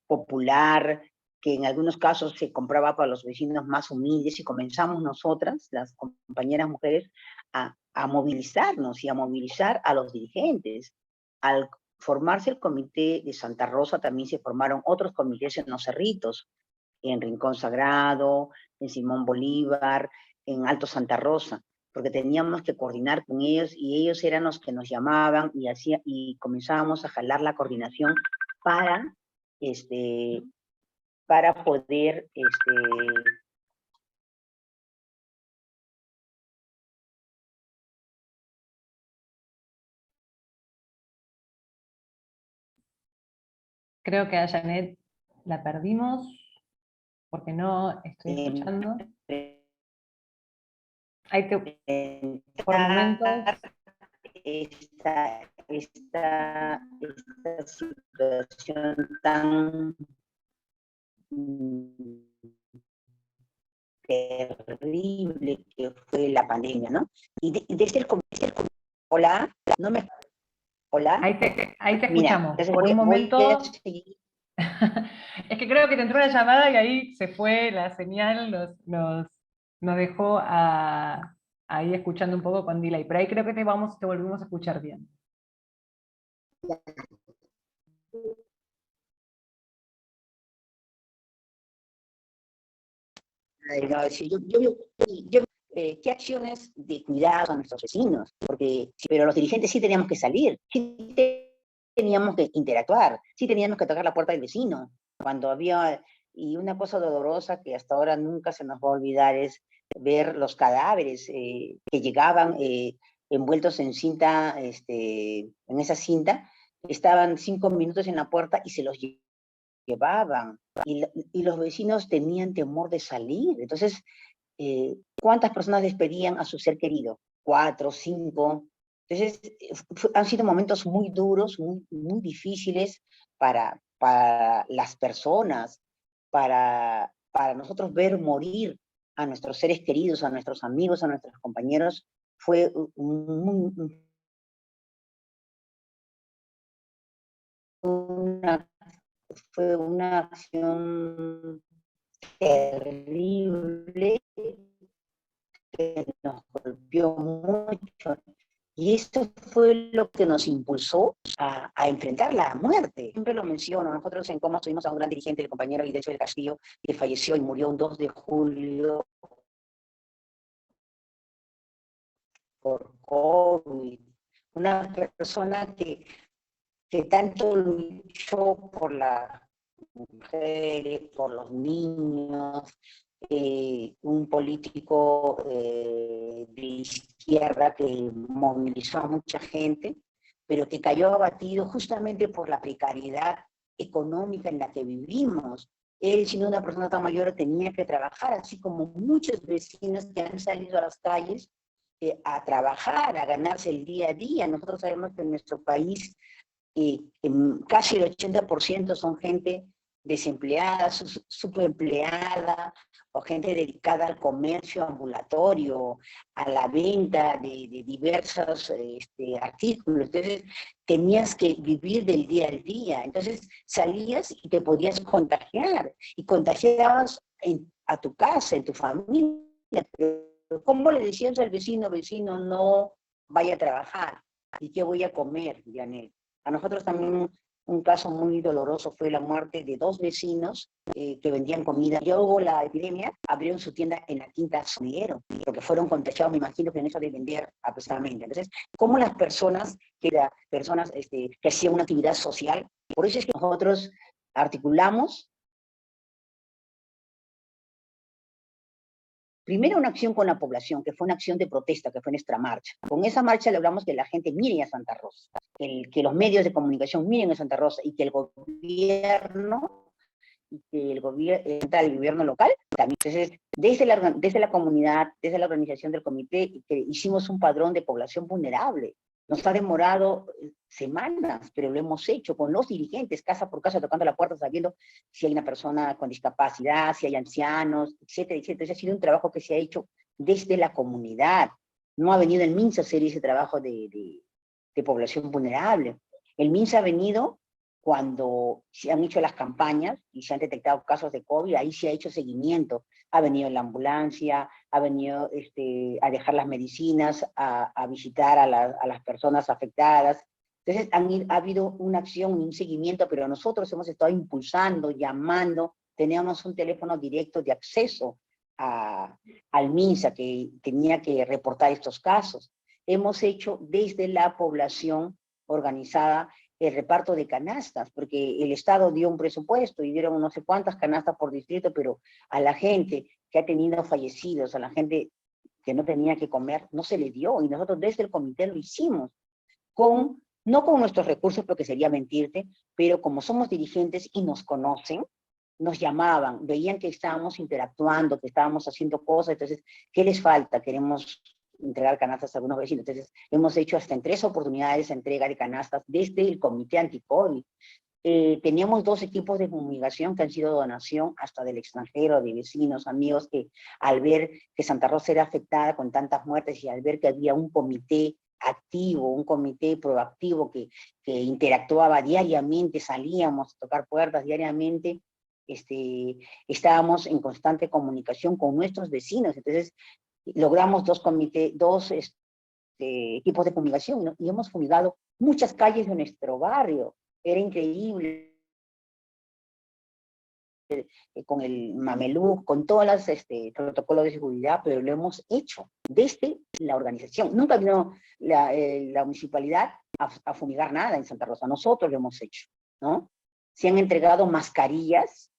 popular, que en algunos casos se compraba para los vecinos más humildes, y comenzamos nosotras, las compañeras mujeres, a movilizarnos y a movilizar a los dirigentes. Al formarse el comité de Santa Rosa, también se formaron otros comités en los cerritos, en Rincón Sagrado, en Simón Bolívar, en Alto Santa Rosa, porque teníamos que coordinar con ellos y ellos eran los que nos llamaban y comenzábamos a jalar la coordinación para poder Creo que a Janet la perdimos porque no estoy escuchando. Por momentos. esta situación tan terrible que fue la pandemia, ¿no? Y desde el hola, no me... Hola. Ahí te Mira, escuchamos. entonces Por un momento... voy a seguir. Es que creo que te entró una llamada y ahí se fue la señal, nos dejó ahí escuchando un poco con delay. Pero ahí creo que te volvimos a escuchar bien. No, sí, ¿qué acciones de cuidado a nuestros vecinos? Porque, pero los dirigentes sí teníamos que salir, sí teníamos que interactuar, sí teníamos que tocar la puerta del vecino. Cuando había, y una cosa dolorosa que hasta ahora nunca se nos va a olvidar es ver los cadáveres que llegaban envueltos en cinta, en esa cinta, estaban 5 minutos en la puerta y se los llevaban. Y los vecinos tenían temor de salir. Entonces, ¿cuántas personas despedían a su ser querido? 4, 5. Entonces, han sido momentos muy duros, muy difíciles para las personas, para nosotros ver morir a nuestros seres queridos, a nuestros amigos, a nuestros compañeros. Fue una acción terrible que nos golpeó mucho. Y esto fue lo que nos impulsó a enfrentar la muerte. Siempre lo menciono, nosotros en Comas tuvimos a un gran dirigente, el compañero Idelcio del Castillo, que falleció y murió un 2 de julio por COVID. Una persona que tanto luchó por las mujeres, por los niños, un político de izquierda que movilizó a mucha gente, pero que cayó abatido justamente por la precariedad económica en la que vivimos. Él, siendo una persona tan mayor, tenía que trabajar, así como muchos vecinos que han salido a las calles a trabajar, a ganarse el día a día. Nosotros sabemos que en nuestro país casi el 80% son gente desempleada, subempleada, o gente dedicada al comercio ambulatorio, a la venta de diversos artículos. Entonces, tenías que vivir del día al día. Entonces, salías y te podías contagiar, y contagiabas a tu casa, en tu familia. Pero ¿cómo le decías al vecino, vecino, no vaya a trabajar? ¿Y qué voy a comer, Janet? A nosotros también un caso muy doloroso fue la muerte de 2 vecinos que vendían comida. Luego la epidemia, abrieron su tienda en la Quinta Sonidero, porque fueron contagiados, me imagino, que en eso de vender apresuradamente. Entonces, ¿cómo las personas que hacían una actividad social? Por eso es que nosotros articulamos primero una acción con la población, que fue una acción de protesta, que fue nuestra marcha. Con esa marcha le hablamos que la gente mire a Santa Rosa, que los medios de comunicación miren a Santa Rosa, y que el gobierno, el gobierno local también. Entonces, desde la comunidad, desde la organización del comité, que hicimos un padrón de población vulnerable. Nos ha demorado semanas, pero lo hemos hecho con los dirigentes, casa por casa, tocando la puerta, sabiendo si hay una persona con discapacidad, si hay ancianos, etcétera, etcétera. Entonces ha sido un trabajo que se ha hecho desde la comunidad. No ha venido el MINSA a hacer ese trabajo de población vulnerable. El MINSA ha venido cuando se han hecho las campañas y se han detectado casos de COVID, ahí se ha hecho seguimiento. Ha venido la ambulancia, ha venido a dejar las medicinas, a visitar a las personas afectadas. Entonces ha habido una acción, un seguimiento, pero nosotros hemos estado impulsando, llamando, teníamos un teléfono directo de acceso al MINSA que tenía que reportar estos casos. Hemos hecho desde la población organizada el reparto de canastas, porque el Estado dio un presupuesto y dieron no sé cuántas canastas por distrito, pero a la gente que ha tenido fallecidos, a la gente que no tenía que comer, no se le dio, y nosotros desde el comité lo hicimos, no con nuestros recursos, porque sería mentirte, pero como somos dirigentes y nos conocen, nos llamaban, veían que estábamos interactuando, que estábamos haciendo cosas. Entonces, ¿qué les falta? Queremos entregar canastas a algunos vecinos. Entonces, hemos hecho hasta en 3 oportunidades entrega de canastas desde el Comité Anti-COVID. Teníamos 2 equipos de fumigación que han sido donación hasta del extranjero, de vecinos, amigos, que al ver que Santa Rosa era afectada con tantas muertes y al ver que había un comité activo, un comité proactivo que interactuaba diariamente, salíamos a tocar puertas diariamente, estábamos en constante comunicación con nuestros vecinos. Entonces, logramos 2 equipos de fumigación, ¿no? Y hemos fumigado muchas calles de nuestro barrio. Era increíble, con el mameluc, con todos los protocolos de seguridad, pero lo hemos hecho desde la organización. Nunca vino la municipalidad a fumigar nada en Santa Rosa, nosotros lo hemos hecho, ¿no? Se han entregado mascarillas,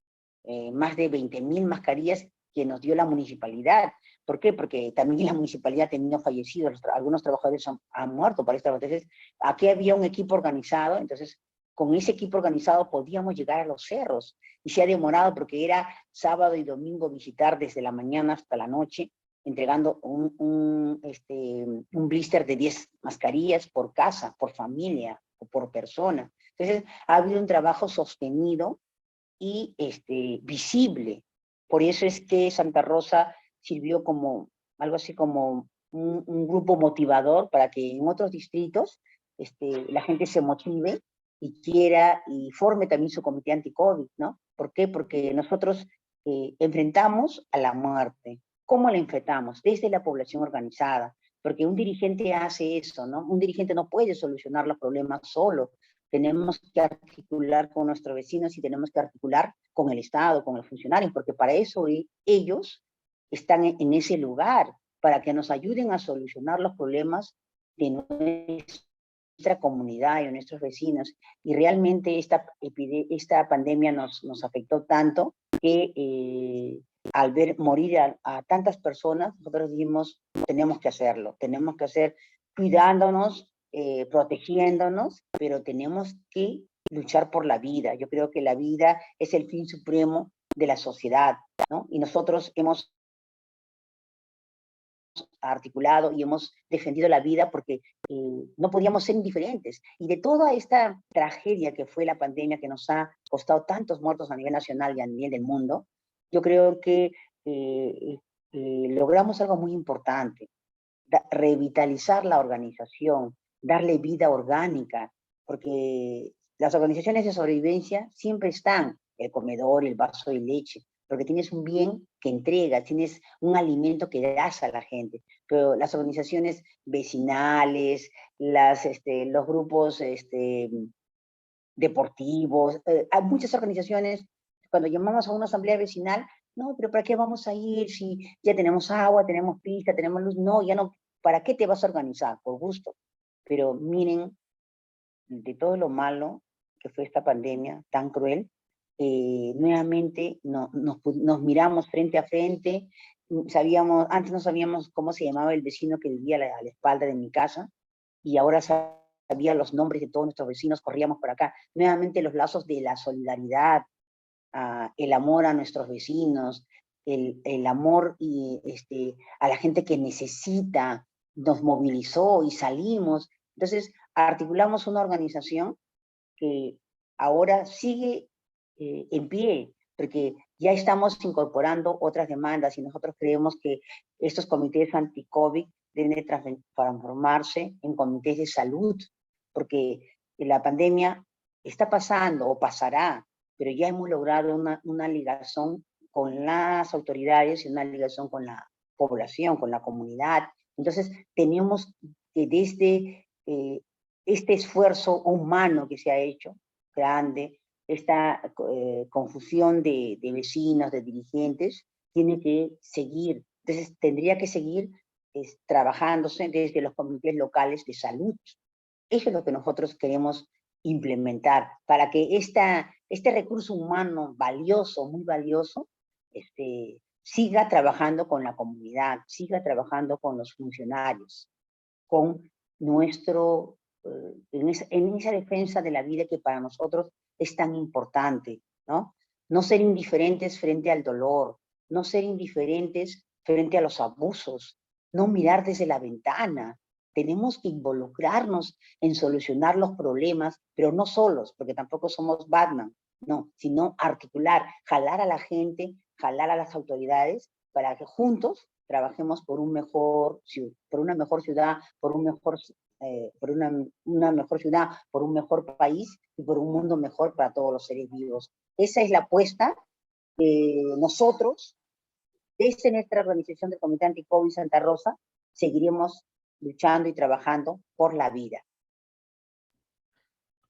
más de 20.000 mascarillas que nos dio la municipalidad. ¿Por qué? Porque también la municipalidad ha tenido fallecidos, algunos trabajadores han muerto para esta. Entonces, aquí había un equipo organizado, entonces con ese equipo organizado podíamos llegar a los cerros, y se ha demorado porque era sábado y domingo visitar desde la mañana hasta la noche, entregando un blister de 10 mascarillas por casa, por familia o por persona. Entonces, ha habido un trabajo sostenido y visible. Por eso es que Santa Rosa sirvió como algo así como un grupo motivador para que en otros distritos la gente se motive y quiera y forme también su comité anti-COVID, ¿no? ¿Por qué? Porque nosotros enfrentamos a la muerte. ¿Cómo la enfrentamos? Desde la población organizada, porque un dirigente hace eso, ¿no? Un dirigente no puede solucionar los problemas solo. Tenemos que articular con nuestros vecinos y tenemos que articular con el Estado, con los funcionarios, porque para eso ellos están en ese lugar, para que nos ayuden a solucionar los problemas de nuestra comunidad y de nuestros vecinos. Y realmente esta pandemia nos afectó tanto que al ver morir a tantas personas, nosotros dijimos, tenemos que hacerlo, tenemos que hacer cuidándonos, protegiéndonos, pero tenemos que luchar por la vida. Yo creo que la vida es el fin supremo de la sociedad, ¿no? Y nosotros hemos articulado y hemos defendido la vida porque no podíamos ser indiferentes. Y de toda esta tragedia que fue la pandemia, que nos ha costado tantos muertos a nivel nacional y a nivel del mundo, yo creo que logramos algo muy importante, revitalizar la organización, darle vida orgánica, porque las organizaciones de sobrevivencia siempre están, el comedor, el vaso de leche, porque tienes un bien que entregas, tienes un alimento que das a la gente, pero las organizaciones vecinales, los grupos deportivos, hay muchas organizaciones, cuando llamamos a una asamblea vecinal, no, pero ¿para qué vamos a ir si ya tenemos agua, tenemos pista, tenemos luz? No, ya no, ¿para qué te vas a organizar? Por gusto. Pero miren, de todo lo malo que fue esta pandemia tan cruel, nuevamente nos miramos frente a frente. Antes no sabíamos cómo se llamaba el vecino que vivía a la espalda de mi casa, y ahora sabía los nombres de todos nuestros vecinos, corríamos por acá. Nuevamente los lazos de la solidaridad, el amor a nuestros vecinos, el amor a la gente que necesita, nos movilizó y salimos. Entonces articulamos una organización que ahora sigue en pie, porque ya estamos incorporando otras demandas y nosotros creemos que estos comités anti-COVID deben de transformarse en comités de salud, porque la pandemia está pasando o pasará, pero ya hemos logrado una ligación con las autoridades y una ligación con la población, con la comunidad. Entonces tenemos que desde este esfuerzo humano que se ha hecho, grande, esta confusión de vecinos, de dirigentes, tiene que seguir. Entonces tendría que seguir trabajándose desde los comités locales de salud. Eso es lo que nosotros queremos implementar, para que este recurso humano valioso, muy valioso, siga trabajando con la comunidad, siga trabajando con los funcionarios, con nuestro, en esa defensa de la vida que para nosotros es tan importante, ¿no? No ser indiferentes frente al dolor, no ser indiferentes frente a los abusos, no mirar desde la ventana. Tenemos que involucrarnos en solucionar los problemas, pero no solos, porque tampoco somos Batman, no, sino articular, jalar a la gente, jalar a las autoridades, para que juntos trabajemos por una mejor ciudad, por una mejor ciudad, por un mejor país y por un mundo mejor para todos los seres vivos. Esa es la apuesta que nosotros, desde nuestra organización del Comité Anti-COVID Santa Rosa, seguiremos luchando y trabajando por la vida.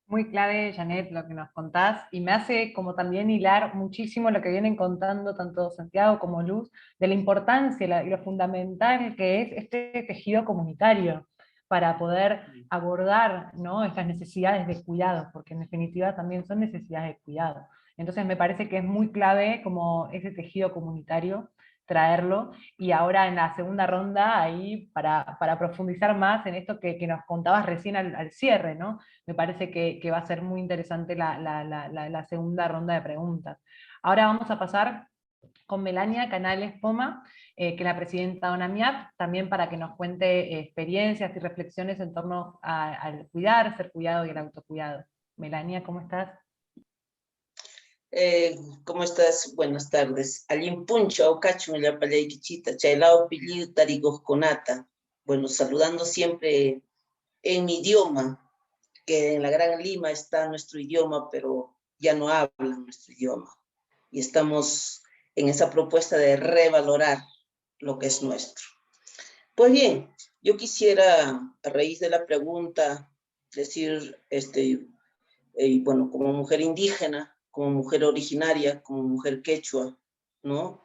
Muy clave, Janet, lo que nos contás, y me hace como también hilar muchísimo lo que vienen contando tanto Santiago como Luz, de la importancia y lo fundamental que es este tejido comunitario para poder abordar, ¿no?, estas necesidades de cuidado, porque en definitiva también son necesidades de cuidado. Entonces me parece que es muy clave como ese tejido comunitario, traerlo, y ahora en la segunda ronda, ahí para profundizar más en esto que nos contabas recién al cierre, ¿no? Me parece que va a ser muy interesante la segunda ronda de preguntas. Ahora vamos a pasar con Melania Canales Poma, que es la presidenta de ONAMIAP, también para que nos cuente experiencias y reflexiones en torno al cuidar, ser cuidado y el autocuidado. Melania, ¿cómo estás? ¿Cómo estás? Buenas tardes. Alimpuncha o cacho la palayquichita, chailao pillido tarigosconata. Bueno, saludando siempre en mi idioma, que en la Gran Lima está nuestro idioma, pero ya no hablan nuestro idioma. Y estamos en esa propuesta de revalorar lo que es nuestro. Pues bien, yo quisiera, a raíz de la pregunta, decir, bueno, como mujer indígena, como mujer originaria, como mujer quechua, ¿no?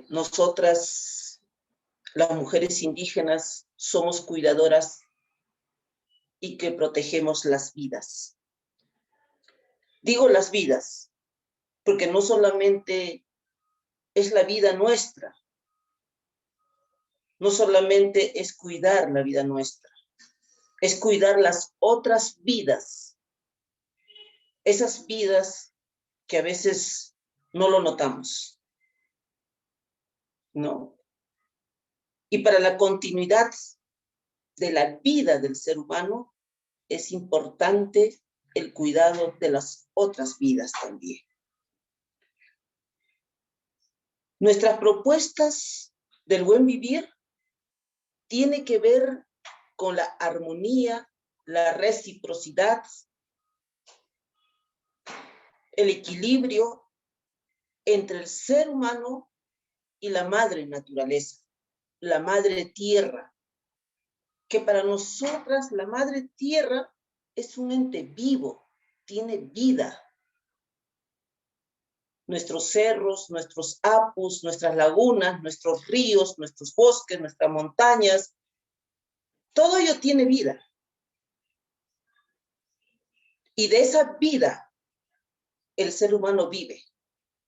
Nosotras, las mujeres indígenas, somos cuidadoras y que protegemos las vidas. Digo las vidas, porque no solamente es la vida nuestra, no solamente es cuidar la vida nuestra, es cuidar las otras vidas, esas vidas que a veces no lo notamos, ¿no? Y para la continuidad de la vida del ser humano es importante el cuidado de las otras vidas también. Nuestras propuestas del buen vivir tienen que ver con la armonía, la reciprocidad, el equilibrio entre el ser humano y la madre naturaleza, la madre tierra, que para nosotras la madre tierra es un ente vivo, tiene vida. Nuestros cerros, nuestros apus, nuestras lagunas, nuestros ríos, nuestros bosques, nuestras montañas, todo ello tiene vida. Y de esa vida el ser humano vive.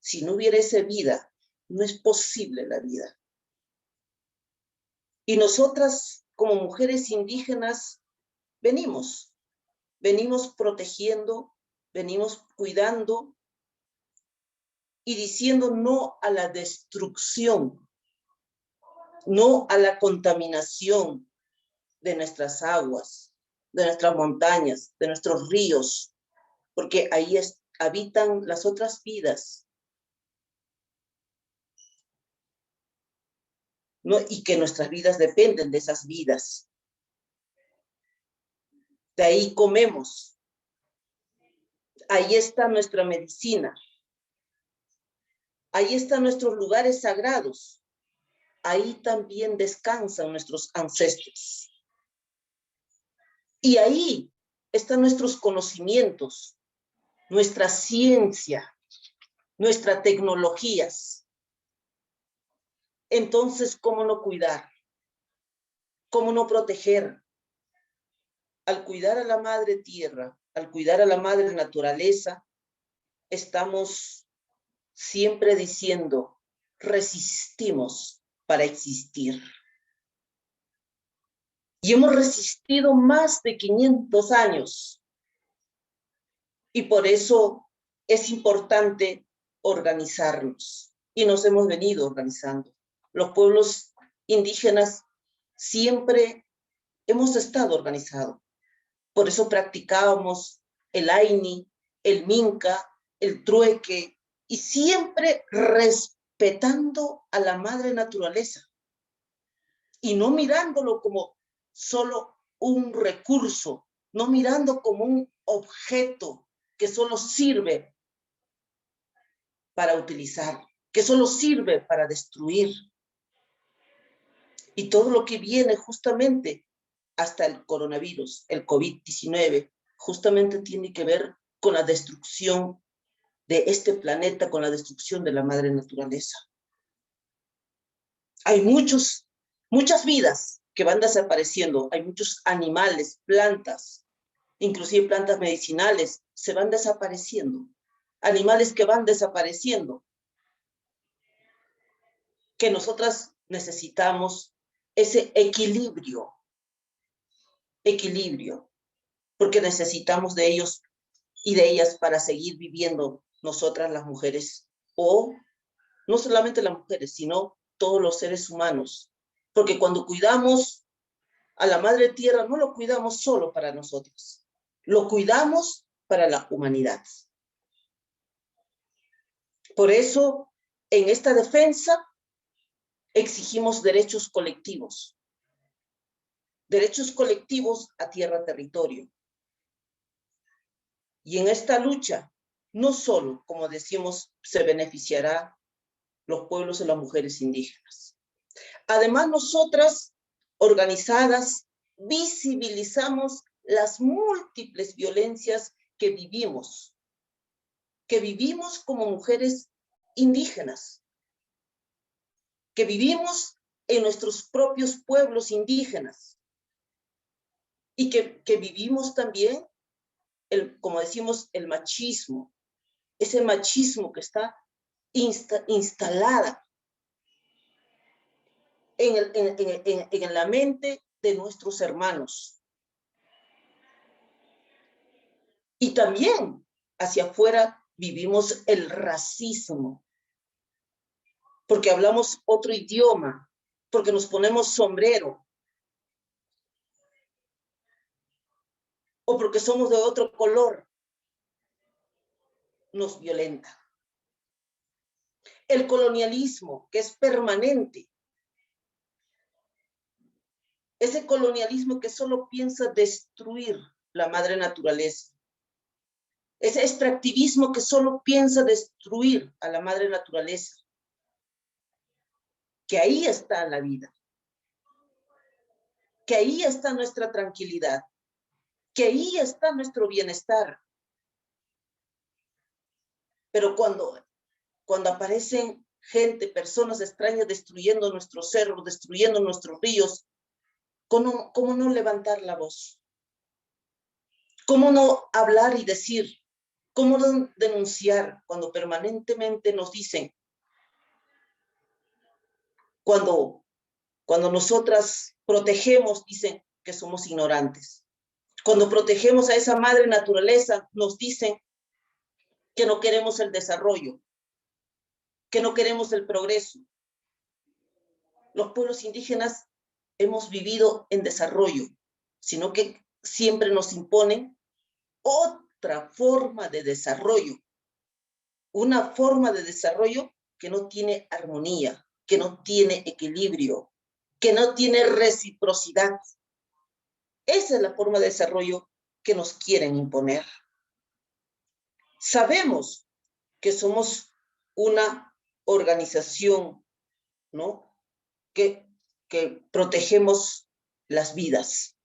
Si no hubiera esa vida, no es posible la vida. Y nosotras, como mujeres indígenas, venimos protegiendo, venimos cuidando y diciendo no a la destrucción, no a la contaminación de nuestras aguas, de nuestras montañas, de nuestros ríos, porque ahí habitan las otras vidas, ¿no? Y que nuestras vidas dependen de esas vidas. De ahí comemos. Ahí está nuestra medicina. Ahí están nuestros lugares sagrados. Ahí también descansan nuestros ancestros. Y ahí están nuestros conocimientos, nuestra ciencia, nuestras tecnologías. Entonces, ¿cómo no cuidar? ¿Cómo no proteger? Al cuidar a la madre tierra, al cuidar a la madre naturaleza, estamos siempre diciendo, resistimos para existir. Y hemos resistido más de 500 años. Y por eso es importante organizarnos. Y nos hemos venido organizando. Los pueblos indígenas siempre hemos estado organizados. Por eso practicábamos el Aini, el Minca, el trueque, y siempre respetando a la madre naturaleza y no mirándolo como solo un recurso, no mirando como un objeto que solo sirve para utilizar, que solo sirve para destruir. Y todo lo que viene justamente hasta el coronavirus, el COVID-19, justamente tiene que ver con la destrucción de este planeta, con la destrucción de la madre naturaleza. Hay muchas vidas que van desapareciendo, hay muchos animales, plantas, inclusive plantas medicinales, se van desapareciendo, animales que van desapareciendo, que nosotras necesitamos ese equilibrio, porque necesitamos de ellos y de ellas para seguir viviendo nosotras las mujeres, o no solamente las mujeres, sino todos los seres humanos, porque cuando cuidamos a la madre tierra, no lo cuidamos solo para nosotros, lo cuidamos para la humanidad. Por eso, en esta defensa, exigimos derechos colectivos a tierra, territorio. Y en esta lucha, no solo, como decimos, se beneficiará los pueblos y las mujeres indígenas. Además, nosotras, organizadas, visibilizamos las múltiples violencias que vivimos como mujeres indígenas, que vivimos en nuestros propios pueblos indígenas, y que vivimos también, como decimos, el machismo, ese machismo que está instalada en la mente de nuestros hermanos. Y también hacia afuera vivimos el racismo, porque hablamos otro idioma, porque nos ponemos sombrero, o porque somos de otro color, nos violenta. El colonialismo, que es permanente, ese colonialismo que solo piensa destruir la madre naturaleza, ese extractivismo que solo piensa destruir a la madre naturaleza, que ahí está la vida, que ahí está nuestra tranquilidad, que ahí está nuestro bienestar. Pero cuando aparecen gente, personas extrañas destruyendo nuestros cerros, destruyendo nuestros ríos, ¿cómo no levantar la voz? ¿Cómo no hablar y decir? ¿Cómo no denunciar cuando permanentemente nos dicen, cuando nosotras protegemos, dicen que somos ignorantes? Cuando protegemos a esa madre naturaleza, nos dicen que no queremos el desarrollo, que no queremos el progreso. Los pueblos indígenas hemos vivido en desarrollo, sino que siempre nos imponen otra forma de desarrollo, una forma de desarrollo que no tiene armonía, que no tiene equilibrio, que no tiene reciprocidad. Esa es la forma de desarrollo que nos quieren imponer. Sabemos que somos una organización, ¿no?, que protegemos las vidas.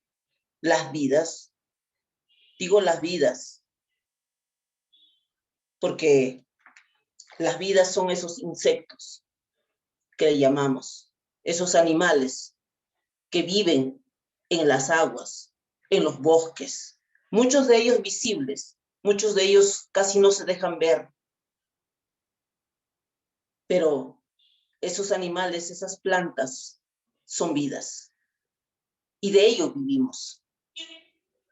Digo las vidas, porque las vidas son esos insectos que le llamamos, esos animales que viven en las aguas, en los bosques, muchos de ellos visibles, muchos de ellos casi no se dejan ver, pero esos animales, esas plantas, son vidas, y de ello vivimos.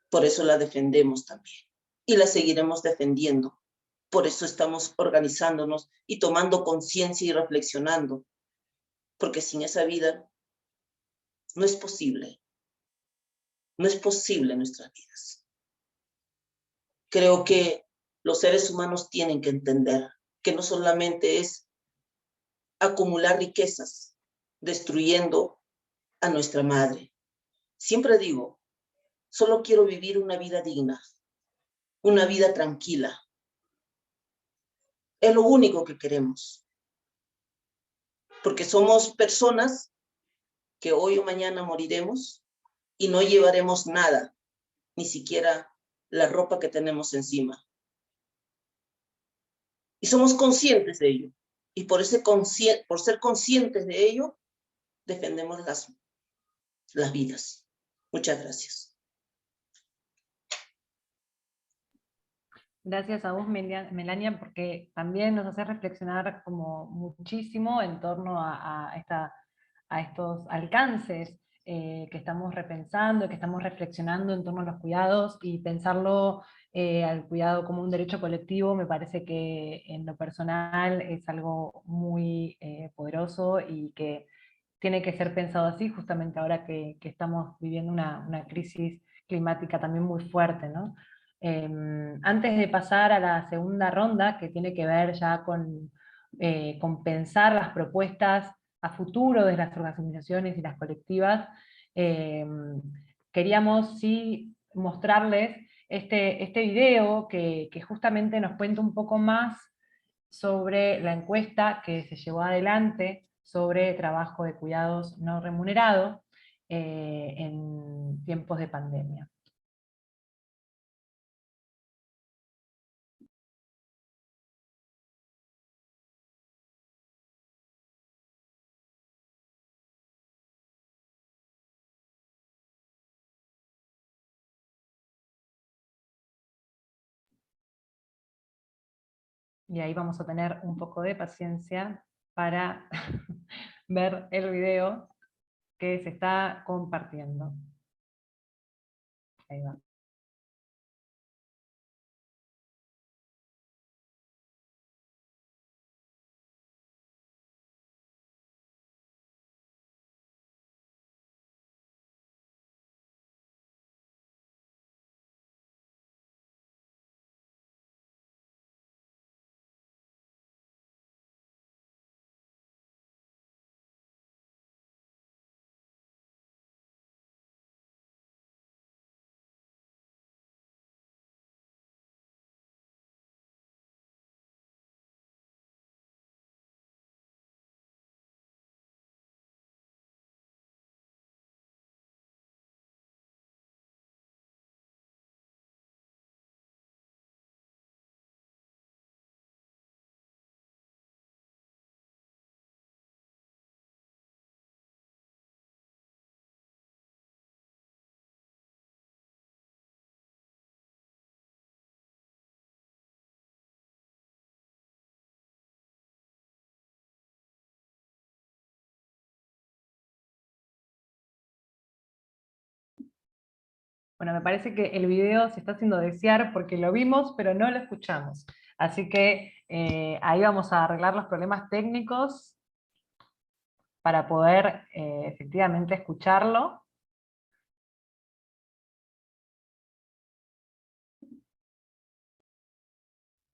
Por eso la defendemos también, y la seguiremos defendiendo. Por eso estamos organizándonos y tomando conciencia y reflexionando, porque sin esa vida No es posible. No es posible en nuestras vidas. Creo que los seres humanos tienen que entender que no solamente es acumular riquezas, destruyendo a nuestra madre. Siempre digo, solo quiero vivir una vida digna, una vida tranquila. Es lo único que queremos. Porque somos personas que hoy o mañana moriremos y no llevaremos nada, ni siquiera la ropa que tenemos encima. Y somos conscientes de ello. Y por ser conscientes de ello, defendemos las vidas. Muchas gracias. Gracias a vos, Melania, porque también nos hace reflexionar como muchísimo en torno a estos alcances que estamos repensando, que estamos reflexionando en torno a los cuidados, y pensarlo al cuidado como un derecho colectivo me parece que en lo personal es algo muy poderoso y que tiene que ser pensado así, justamente ahora que estamos viviendo una crisis climática también muy fuerte, ¿no? Antes de pasar a la segunda ronda, que tiene que ver ya con pensar las propuestas a futuro de las organizaciones y las colectivas, queríamos sí mostrarles este video que justamente nos cuenta un poco más sobre la encuesta que se llevó adelante sobre trabajo de cuidados no remunerado en tiempos de pandemia. Y ahí vamos a tener un poco de paciencia para ver el video que se está compartiendo. Ahí va. Bueno, me parece que el video se está haciendo desear porque lo vimos, pero no lo escuchamos. Así que ahí vamos a arreglar los problemas técnicos para poder efectivamente escucharlo.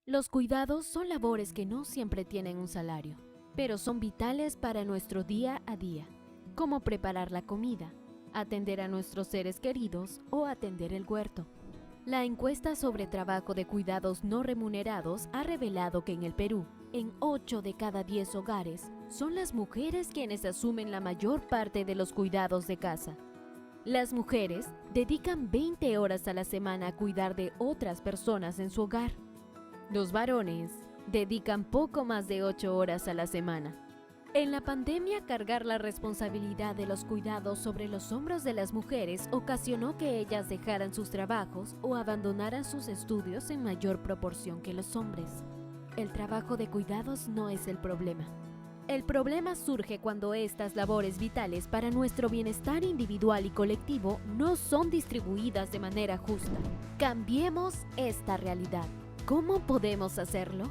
Los cuidados son labores que no siempre tienen un salario, pero son vitales para nuestro día a día, como preparar la comida, atender a nuestros seres queridos o atender el huerto. La encuesta sobre trabajo de cuidados no remunerados ha revelado que en el Perú, en 8 de cada 10 hogares, son las mujeres quienes asumen la mayor parte de los cuidados de casa. Las mujeres dedican 20 horas a la semana a cuidar de otras personas en su hogar. Los varones dedican poco más de 8 horas a la semana. En la pandemia, cargar la responsabilidad de los cuidados sobre los hombros de las mujeres ocasionó que ellas dejaran sus trabajos o abandonaran sus estudios en mayor proporción que los hombres. El trabajo de cuidados no es el problema. El problema surge cuando estas labores vitales para nuestro bienestar individual y colectivo no son distribuidas de manera justa. Cambiemos esta realidad. ¿Cómo podemos hacerlo?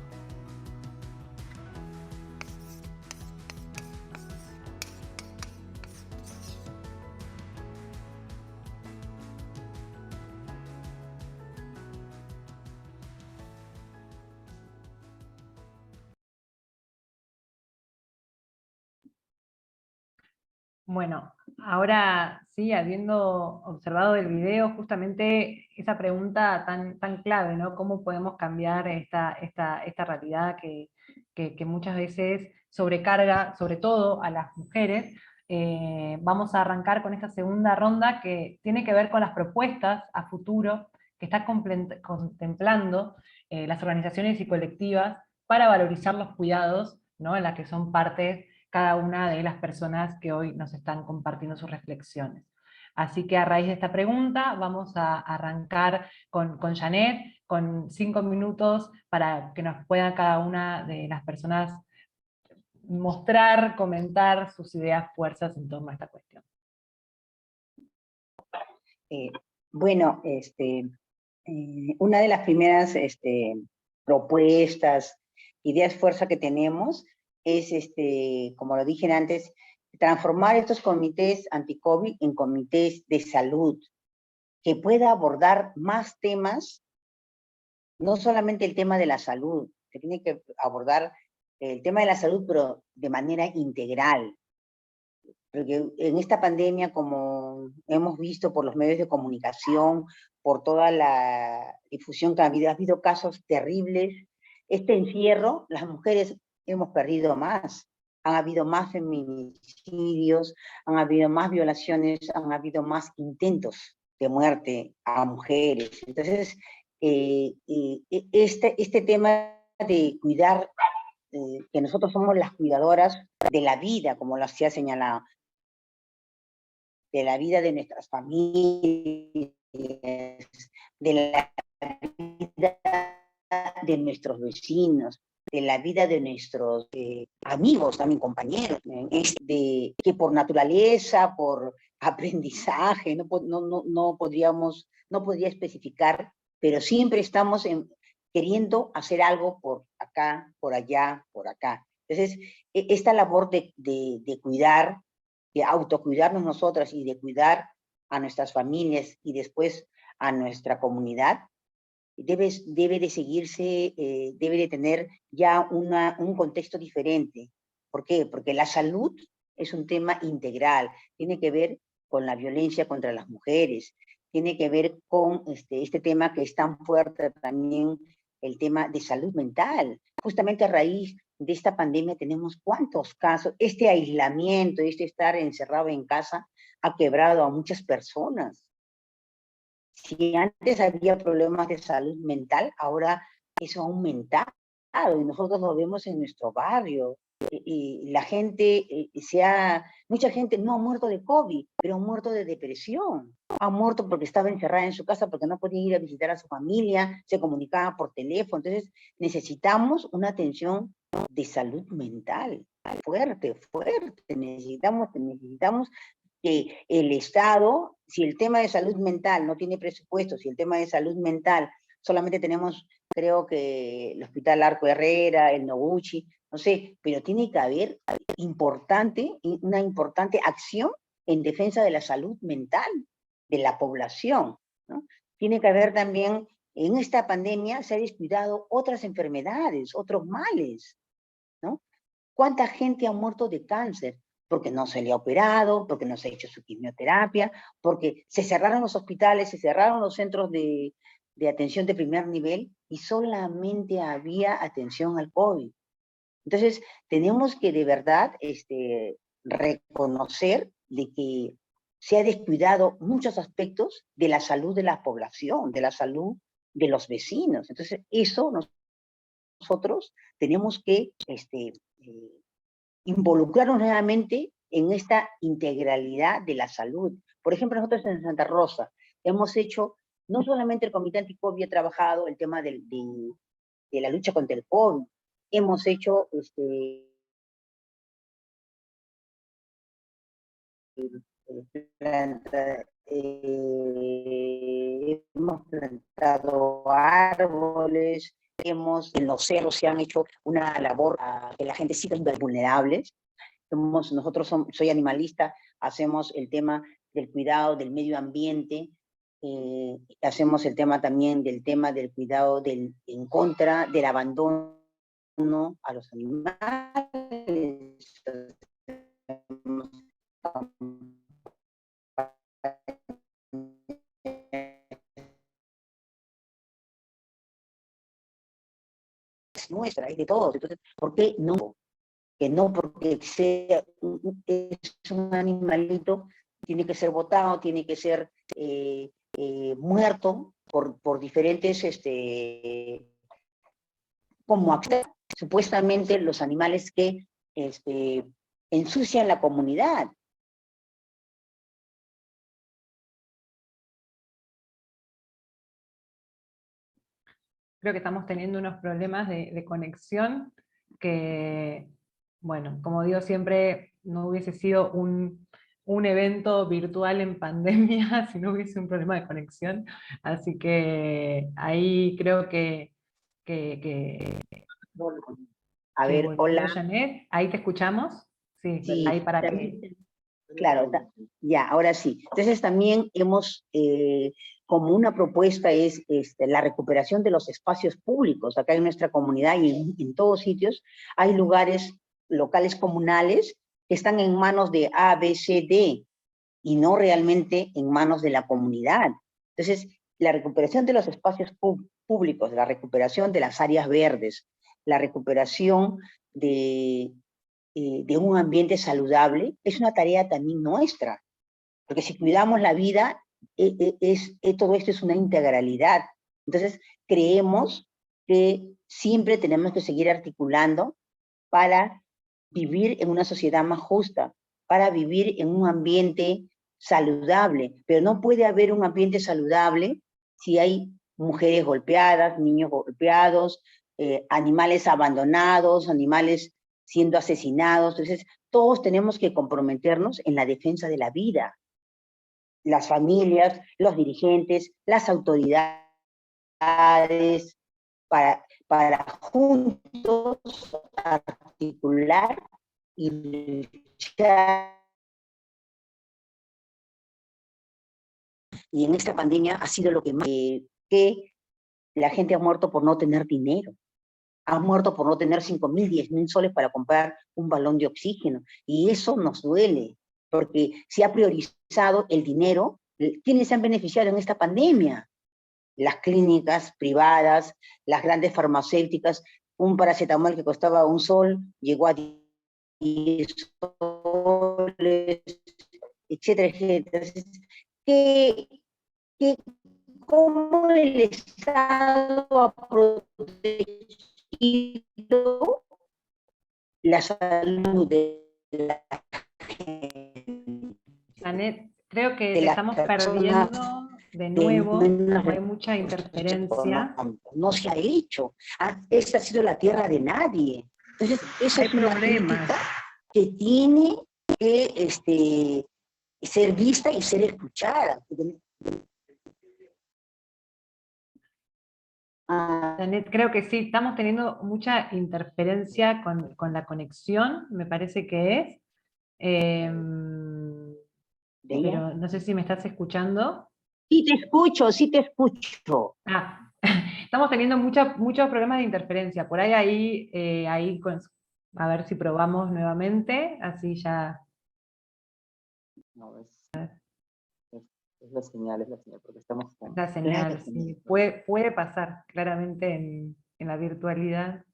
Bueno, ahora sí, habiendo observado el video, justamente esa pregunta tan clave, ¿no? ¿Cómo podemos cambiar esta realidad que muchas veces sobrecarga, sobre todo a las mujeres? Vamos a arrancar con esta segunda ronda que tiene que ver con las propuestas a futuro que está contemplando las organizaciones y colectivas para valorizar los cuidados, ¿no? En las que son partes cada una de las personas que hoy nos están compartiendo sus reflexiones. Así que a raíz de esta pregunta vamos a arrancar con Janet, con 5 minutos para que nos pueda cada una de las personas mostrar, comentar sus ideas, fuerzas en torno a esta cuestión. Bueno, una de las primeras propuestas, ideas fuerza que tenemos es, como lo dije antes, transformar estos comités anti-COVID en comités de salud, que pueda abordar más temas, no solamente el tema de la salud, se tiene que abordar el tema de la salud, pero de manera integral. Porque en esta pandemia, como hemos visto por los medios de comunicación, por toda la difusión que ha habido casos terribles, este encierro, las mujeres hemos perdido más. Han habido más feminicidios, han habido más violaciones, han habido más intentos de muerte a mujeres. Entonces, este tema de cuidar, que nosotros somos las cuidadoras de la vida, como lo hacía señalado, de la vida de nuestras familias, de la vida de nuestros vecinos, de la vida de nuestros amigos, también compañeros, que por naturaleza, por aprendizaje, no podría especificar, pero siempre estamos queriendo hacer algo por acá, por allá, por acá. Entonces, esta labor de cuidar, de autocuidarnos nosotras y de cuidar a nuestras familias y después a nuestra comunidad, debe de seguirse, debe de tener ya un contexto diferente. ¿Por qué? Porque la salud es un tema integral, tiene que ver con la violencia contra las mujeres, tiene que ver con este tema que es tan fuerte también, el tema de salud mental. Justamente a raíz de esta pandemia tenemos cuántos casos, este aislamiento, estar encerrado en casa ha quebrado a muchas personas. Si antes había problemas de salud mental, ahora eso ha aumentado y nosotros lo vemos en nuestro barrio. Y la gente, mucha gente no ha muerto de COVID, pero ha muerto de depresión. Ha muerto porque estaba encerrada en su casa, porque no podía ir a visitar a su familia, se comunicaba por teléfono. Entonces necesitamos una atención de salud mental fuerte, fuerte. Necesitamos que el Estado, si el tema de salud mental no tiene presupuesto, si el tema de salud mental solamente tenemos, creo que el Hospital Arco Herrera, el Noguchi, no sé, pero tiene que haber una importante acción en defensa de la salud mental de la población, ¿no? Tiene que haber también, en esta pandemia se ha descuidado otras enfermedades, otros males, ¿no? ¿Cuánta gente ha muerto de cáncer? Porque no se le ha operado, porque no se ha hecho su quimioterapia, porque se cerraron los hospitales, se cerraron los centros de atención de primer nivel y solamente había atención al COVID. Entonces, tenemos que de verdad reconocer de que se ha descuidado muchos aspectos de la salud de la población, de la salud de los vecinos. Entonces, eso nosotros tenemos que involucrarnos nuevamente en esta integralidad de la salud. Por ejemplo, nosotros en Santa Rosa hemos hecho, no solamente el Comité Anti-COVID ha trabajado el tema de la lucha contra el COVID, hemos hecho hemos plantado árboles, en los cerros se han hecho una labor a que la gente siga vulnerables. Soy animalista, hacemos el tema del cuidado del medio ambiente, hacemos el tema también del cuidado en contra del abandono a los animales, nuestra, es de todos. Entonces, ¿por qué no? Que no porque sea es un animalito, tiene que ser botado, tiene que ser muerto por diferentes, como supuestamente los animales que ensucian la comunidad. Creo que estamos teniendo unos problemas de conexión que, bueno, como digo siempre, no hubiese sido un evento virtual en pandemia si no hubiese un problema de conexión. Así que ahí creo que A ver, volvió hola. Janet. ¿Ahí te escuchamos? Sí, Sí, ahí para también, que... claro, ya, ahora sí. Entonces también hemos, como una propuesta es la recuperación de los espacios públicos. Acá en nuestra comunidad y en todos sitios hay lugares locales comunales que están en manos de A, B, C, D y no realmente en manos de la comunidad. Entonces, la recuperación de los espacios públicos, la recuperación de las áreas verdes, la recuperación de un ambiente saludable, es una tarea también nuestra, porque si cuidamos la vida, todo esto es una integralidad. Entonces, creemos que siempre tenemos que seguir articulando para vivir en una sociedad más justa, para vivir en un ambiente saludable, pero no puede haber un ambiente saludable si hay mujeres golpeadas, niños golpeados, animales abandonados, animales siendo asesinados. Entonces, todos tenemos que comprometernos en la defensa de la vida. Las familias, los dirigentes, las autoridades, para juntos articular y luchar. Y en esta pandemia ha sido lo que más, que la gente ha muerto por no tener dinero. Ha muerto por no tener 5.000, 10.000 soles para comprar un balón de oxígeno. Y eso nos duele, porque se ha priorizado el dinero. ¿Quiénes se han beneficiado en esta pandemia? Las clínicas privadas, las grandes farmacéuticas. Un paracetamol que costaba 1 sol, llegó a 10 soles, etcétera, etcétera. ¿Cómo el Estado ha protegido la salud de la gente? Janet, creo que te estamos perdiendo de nuevo, como hay mucha interferencia. No se ha hecho. Esta ha sido la tierra de nadie. Entonces, esa es una crítica que tiene que ser vista y ser escuchada. Janet, creo que sí, estamos teniendo mucha interferencia con la conexión, me parece que es. Pero no sé si me estás escuchando. Sí te escucho, sí te escucho. Estamos teniendo muchos problemas de interferencia. Por ahí, a ver si probamos nuevamente, así ya... No, es la señal, porque estamos con... La señal, sí. Puede pasar claramente en la virtualidad.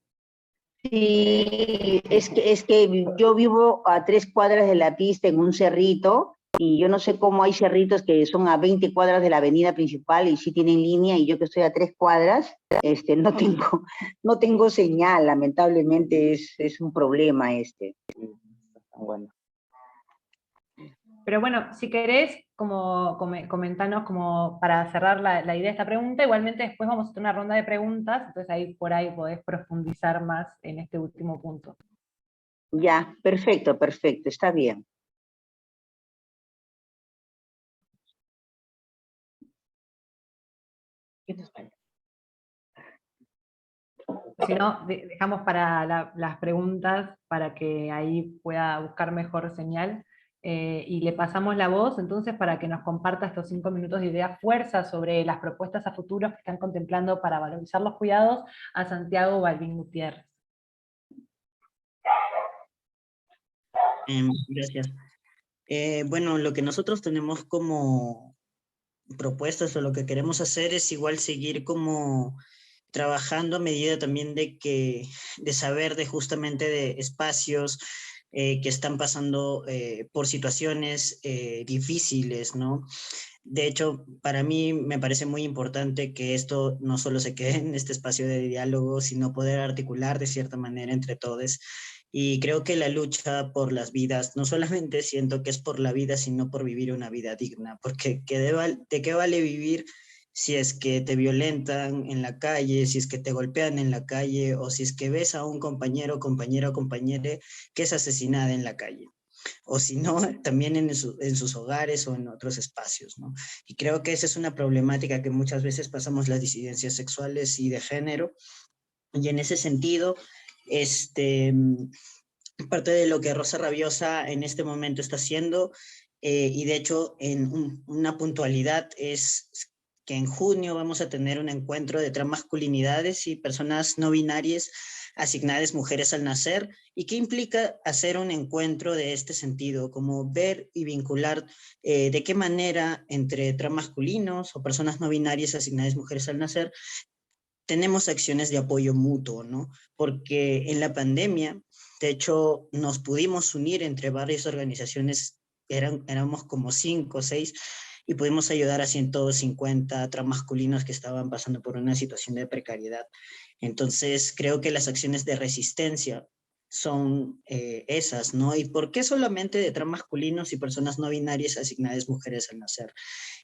Sí, es que yo vivo a 3 cuadras de la pista en un cerrito, y yo no sé cómo hay cerritos que son a 20 cuadras de la avenida principal y sí tienen línea, y yo que estoy a 3 cuadras, no tengo señal, lamentablemente es un problema . Bueno. Pero bueno, si querés, comentanos como para cerrar la idea de esta pregunta, igualmente después vamos a hacer una ronda de preguntas, entonces por ahí podés profundizar más en este último punto. Ya, perfecto, está bien. ¿Qué nos falta? Si no, dejamos para las preguntas para que ahí pueda buscar mejor señal. Y le pasamos la voz entonces para que nos comparta estos 5 minutos de idea fuerza sobre las propuestas a futuros que están contemplando para valorizar los cuidados a Santiago Balbín Gutiérrez. Gracias. Bueno, lo que nosotros tenemos como propuestas o lo que queremos hacer es igual seguir como trabajando a medida también de saber de justamente de espacios que están pasando por situaciones difíciles, ¿no? De hecho, para mí me parece muy importante que esto no solo se quede en este espacio de diálogo, sino poder articular de cierta manera entre todos. Y creo que la lucha por las vidas, no solamente siento que es por la vida, sino por vivir una vida digna, porque ¿de qué vale vivir si es que te violentan en la calle, si es que te golpean en la calle, o si es que ves a un compañero, compañera o compañere que es asesinada en la calle? O si no, también en sus hogares o en otros espacios, ¿no? Y creo que esa es una problemática que muchas veces pasamos las disidencias sexuales y de género, y en ese sentido, parte de lo que Rosa Rabiosa en este momento está haciendo, y de hecho en una puntualidad es que en junio vamos a tener un encuentro de transmasculinidades y personas no binarias asignadas mujeres al nacer, y qué implica hacer un encuentro de este sentido, como ver y vincular de qué manera entre transmasculinos o personas no binarias asignadas mujeres al nacer tenemos acciones de apoyo mutuo, ¿no? Porque en la pandemia, de hecho, nos pudimos unir entre varias organizaciones, éramos como 5 o 6, y pudimos ayudar a 150 transmasculinos que estaban pasando por una situación de precariedad. Entonces, creo que las acciones de resistencia son esas, ¿no? ¿Y por qué solamente de transmasculinos y personas no binarias asignadas mujeres al nacer?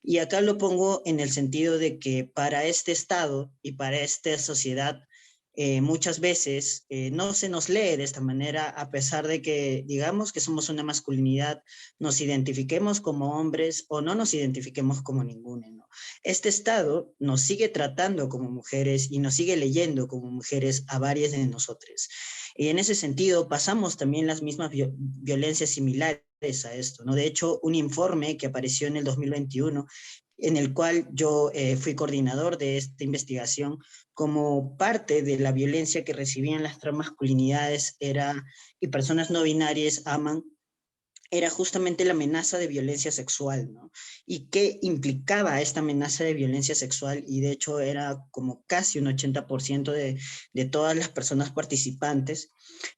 Y acá lo pongo en el sentido de que para este Estado y para esta sociedad, muchas veces no se nos lee de esta manera, a pesar de que digamos que somos una masculinidad, nos identifiquemos como hombres o no nos identifiquemos como ninguno, ¿no? Este Estado nos sigue tratando como mujeres y nos sigue leyendo como mujeres a varias de nosotros. Y en ese sentido pasamos también las mismas violencias similares a esto, ¿no? De hecho, un informe que apareció en el 2021, en el cual yo fui coordinador de esta investigación, como parte de la violencia que recibían las transmasculinidades y personas no binarias aman, era justamente la amenaza de violencia sexual, ¿no? Y qué implicaba esta amenaza de violencia sexual, y de hecho era como casi un 80% de todas las personas participantes,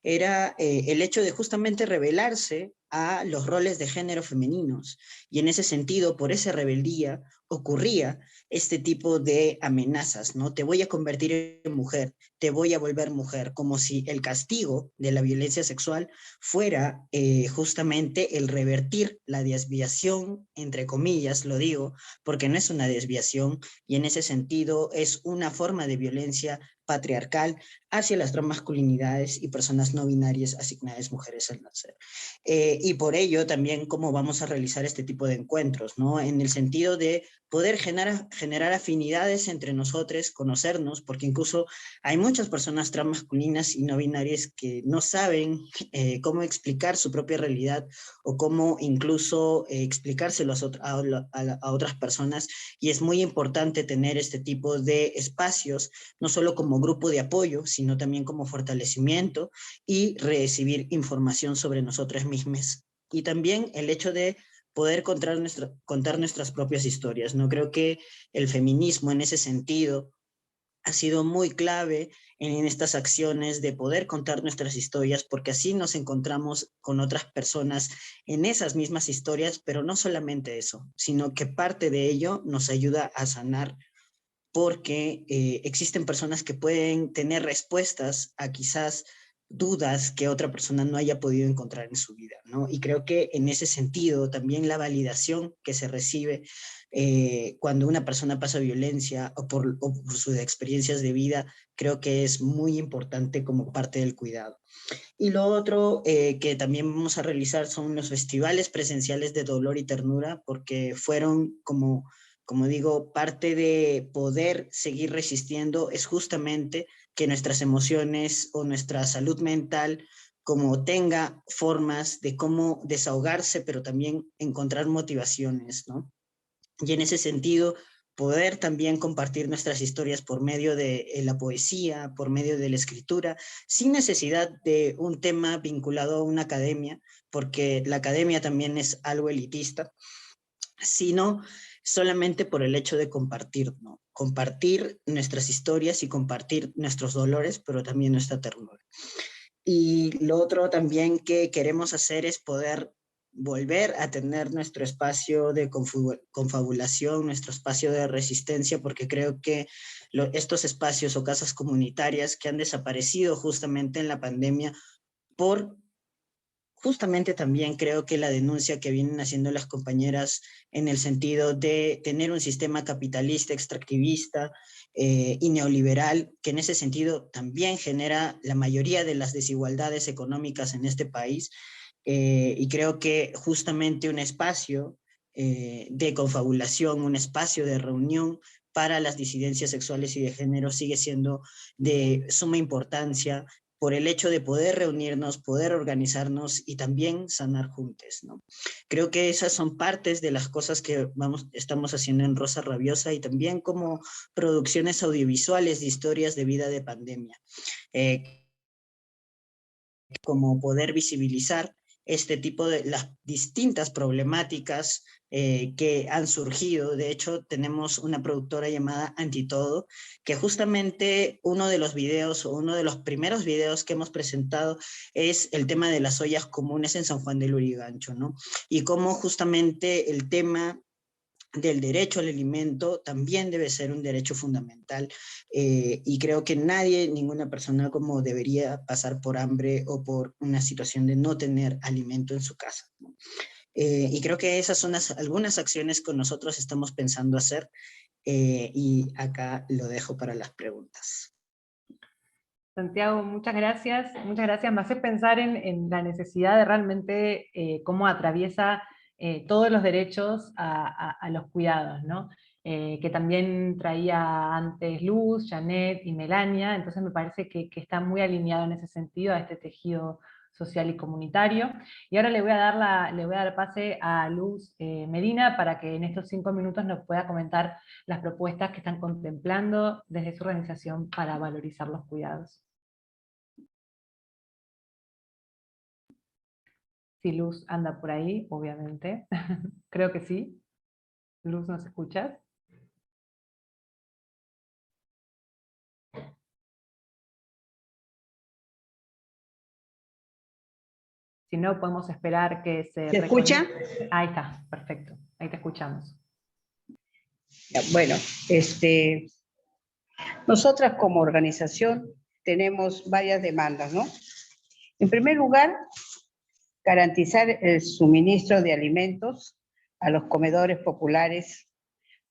era el hecho de justamente rebelarse a los roles de género femeninos. Y en ese sentido, por esa rebeldía, ocurría este tipo de amenazas, ¿no? Te voy a convertir en mujer, te voy a volver mujer, como si el castigo de la violencia sexual fuera justamente el revertir la desviación, entre comillas, lo digo, porque no es una desviación, y en ese sentido es una forma de violencia patriarcal hacia las transmasculinidades y personas no binarias asignadas mujeres al nacer. Y por ello también cómo vamos a realizar este tipo de encuentros, ¿no? En el sentido de poder generar afinidades entre nosotros, conocernos, porque incluso hay muchas personas transmasculinas y no binarias que no saben cómo explicar su propia realidad o cómo incluso explicárselo a otras personas, y es muy importante tener este tipo de espacios, no solo como grupo de apoyo, sino también como fortalecimiento y recibir información sobre nosotras mismas. Y también el hecho de poder contar nuestras propias historias, ¿no? Creo que el feminismo en ese sentido ha sido muy clave en estas acciones de poder contar nuestras historias, porque así nos encontramos con otras personas en esas mismas historias, pero no solamente eso, sino que parte de ello nos ayuda a sanar, porque existen personas que pueden tener respuestas a quizás dudas que otra persona no haya podido encontrar en su vida, ¿no? Y creo que en ese sentido también la validación que se recibe cuando una persona pasa violencia o por sus experiencias de vida, creo que es muy importante como parte del cuidado. Y lo otro que también vamos a realizar son los festivales presenciales de dolor y ternura, porque fueron como digo, parte de poder seguir resistiendo es justamente que nuestras emociones o nuestra salud mental como tenga formas de cómo desahogarse, pero también encontrar motivaciones, ¿no? Y en ese sentido, poder también compartir nuestras historias por medio de la poesía, por medio de la escritura, sin necesidad de un tema vinculado a una academia, porque la academia también es algo elitista, sino solamente por el hecho de compartir, ¿no? Compartir nuestras historias y compartir nuestros dolores, pero también nuestra ternura. Y lo otro también que queremos hacer es poder volver a tener nuestro espacio de confabulación, nuestro espacio de resistencia, porque creo que estos espacios o casas comunitarias que han desaparecido justamente en la pandemia por justamente también creo que la denuncia que vienen haciendo las compañeras en el sentido de tener un sistema capitalista, extractivista y neoliberal, que en ese sentido también genera la mayoría de las desigualdades económicas en este país, y creo que justamente un espacio de confabulación, un espacio de reunión para las disidencias sexuales y de género sigue siendo de suma importancia, por el hecho de poder reunirnos, poder organizarnos y también sanar juntos, ¿no? Creo que esas son partes de las cosas que estamos haciendo en Rosa Rabiosa y también como producciones audiovisuales de historias de vida de pandemia. Como poder visibilizar este tipo de las distintas problemáticas que han surgido. De hecho, tenemos una productora llamada Antitodo, que justamente uno de los videos o uno de los primeros videos que hemos presentado es el tema de las ollas comunes en San Juan del Lurigancho, ¿no? Y cómo justamente el tema del derecho al alimento también debe ser un derecho fundamental, y creo que nadie, ninguna persona como debería pasar por hambre o por una situación de no tener alimento en su casa, ¿no? Y creo que esas son algunas acciones que nosotros estamos pensando hacer, y acá lo dejo para las preguntas. Santiago, muchas gracias. Muchas gracias. Me hace pensar en la necesidad de realmente cómo atraviesa todos los derechos a los cuidados, ¿no? Que también traía antes Luz, Janet y Melania, entonces me parece que está muy alineado en ese sentido a este tejido social y comunitario. Y ahora le voy a dar pase a Luz Medina para que en estos 5 minutos nos pueda comentar las propuestas que están contemplando desde su organización para valorizar los cuidados. Si Luz anda por ahí, obviamente. Creo que sí. Luz, ¿nos escuchas? Si no, podemos esperar que se... ¿Se escucha? Ahí está, perfecto. Ahí te escuchamos. Bueno, nosotras como organización tenemos varias demandas, ¿no? En primer lugar, garantizar el suministro de alimentos a los comedores populares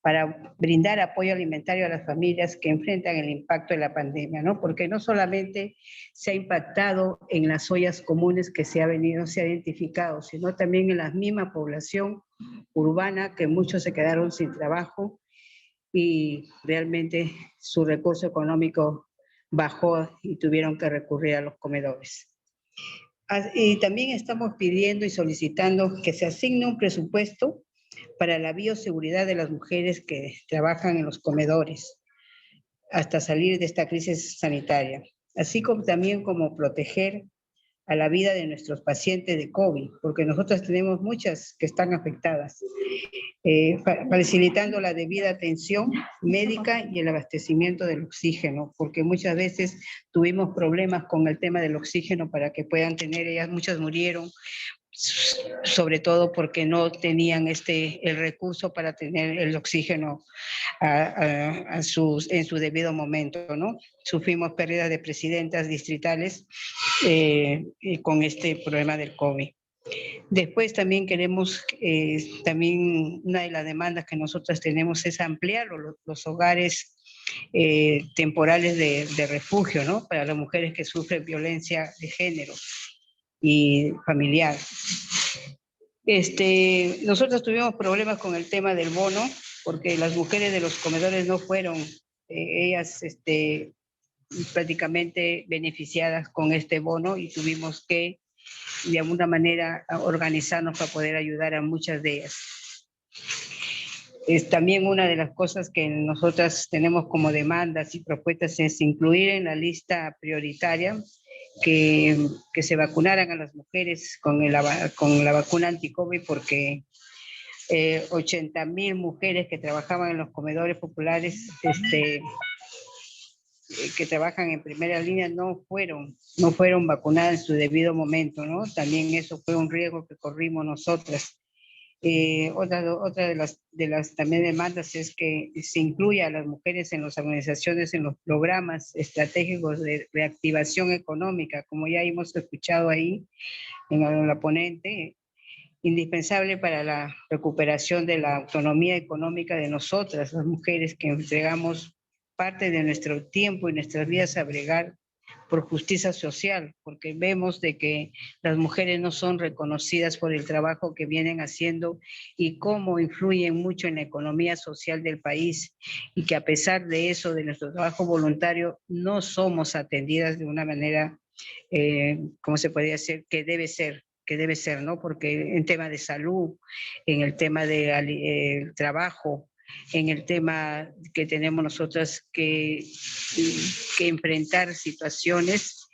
para brindar apoyo alimentario a las familias que enfrentan el impacto de la pandemia, ¿no? Porque no solamente se ha impactado en las ollas comunes que se ha identificado, sino también en la misma población urbana, que muchos se quedaron sin trabajo y realmente su recurso económico bajó y tuvieron que recurrir a los comedores. Y también estamos pidiendo y solicitando que se asigne un presupuesto para la bioseguridad de las mujeres que trabajan en los comedores hasta salir de esta crisis sanitaria, así como también como proteger a la vida de nuestros pacientes de COVID, porque nosotros tenemos muchas que están afectadas, facilitando la debida atención médica y el abastecimiento del oxígeno, porque muchas veces tuvimos problemas con el tema del oxígeno para que puedan tener, ellas muchas murieron, sobre todo porque no tenían el recurso para tener el oxígeno en su debido momento, ¿no? Sufrimos pérdidas de presidentas distritales con este problema del COVID. Después también queremos, también una de las demandas que nosotros tenemos es ampliar los hogares temporales de refugio, ¿no? Para las mujeres que sufren violencia de género y familiar. Nosotros tuvimos problemas con el tema del bono, porque las mujeres de los comedores no fueron ellas prácticamente beneficiadas con este bono y tuvimos que de alguna manera organizarnos para poder ayudar a muchas de ellas. Es también una de las cosas que nosotras tenemos como demandas y propuestas es incluir en la lista prioritaria que se vacunaran a las mujeres con la vacuna anti-COVID, porque 80.000 mujeres que trabajaban en los comedores populares, que trabajan en primera línea no fueron vacunadas en su debido momento, ¿no? También eso fue un riesgo que corrimos nosotras. Otra de las también demandas es que se incluya a las mujeres en las organizaciones, en los programas estratégicos de reactivación económica, como ya hemos escuchado ahí en la ponente, indispensable para la recuperación de la autonomía económica de nosotras, las mujeres que entregamos parte de nuestro tiempo y nuestras vidas a bregar por justicia social, porque vemos de que las mujeres no son reconocidas por el trabajo que vienen haciendo y cómo influyen mucho en la economía social del país, y que a pesar de eso, de nuestro trabajo voluntario, no somos atendidas de una manera, ¿cómo se podría decir? Que debe ser, ¿no? Porque en tema de salud, en el tema de trabajo, en el tema que tenemos nosotras que enfrentar situaciones,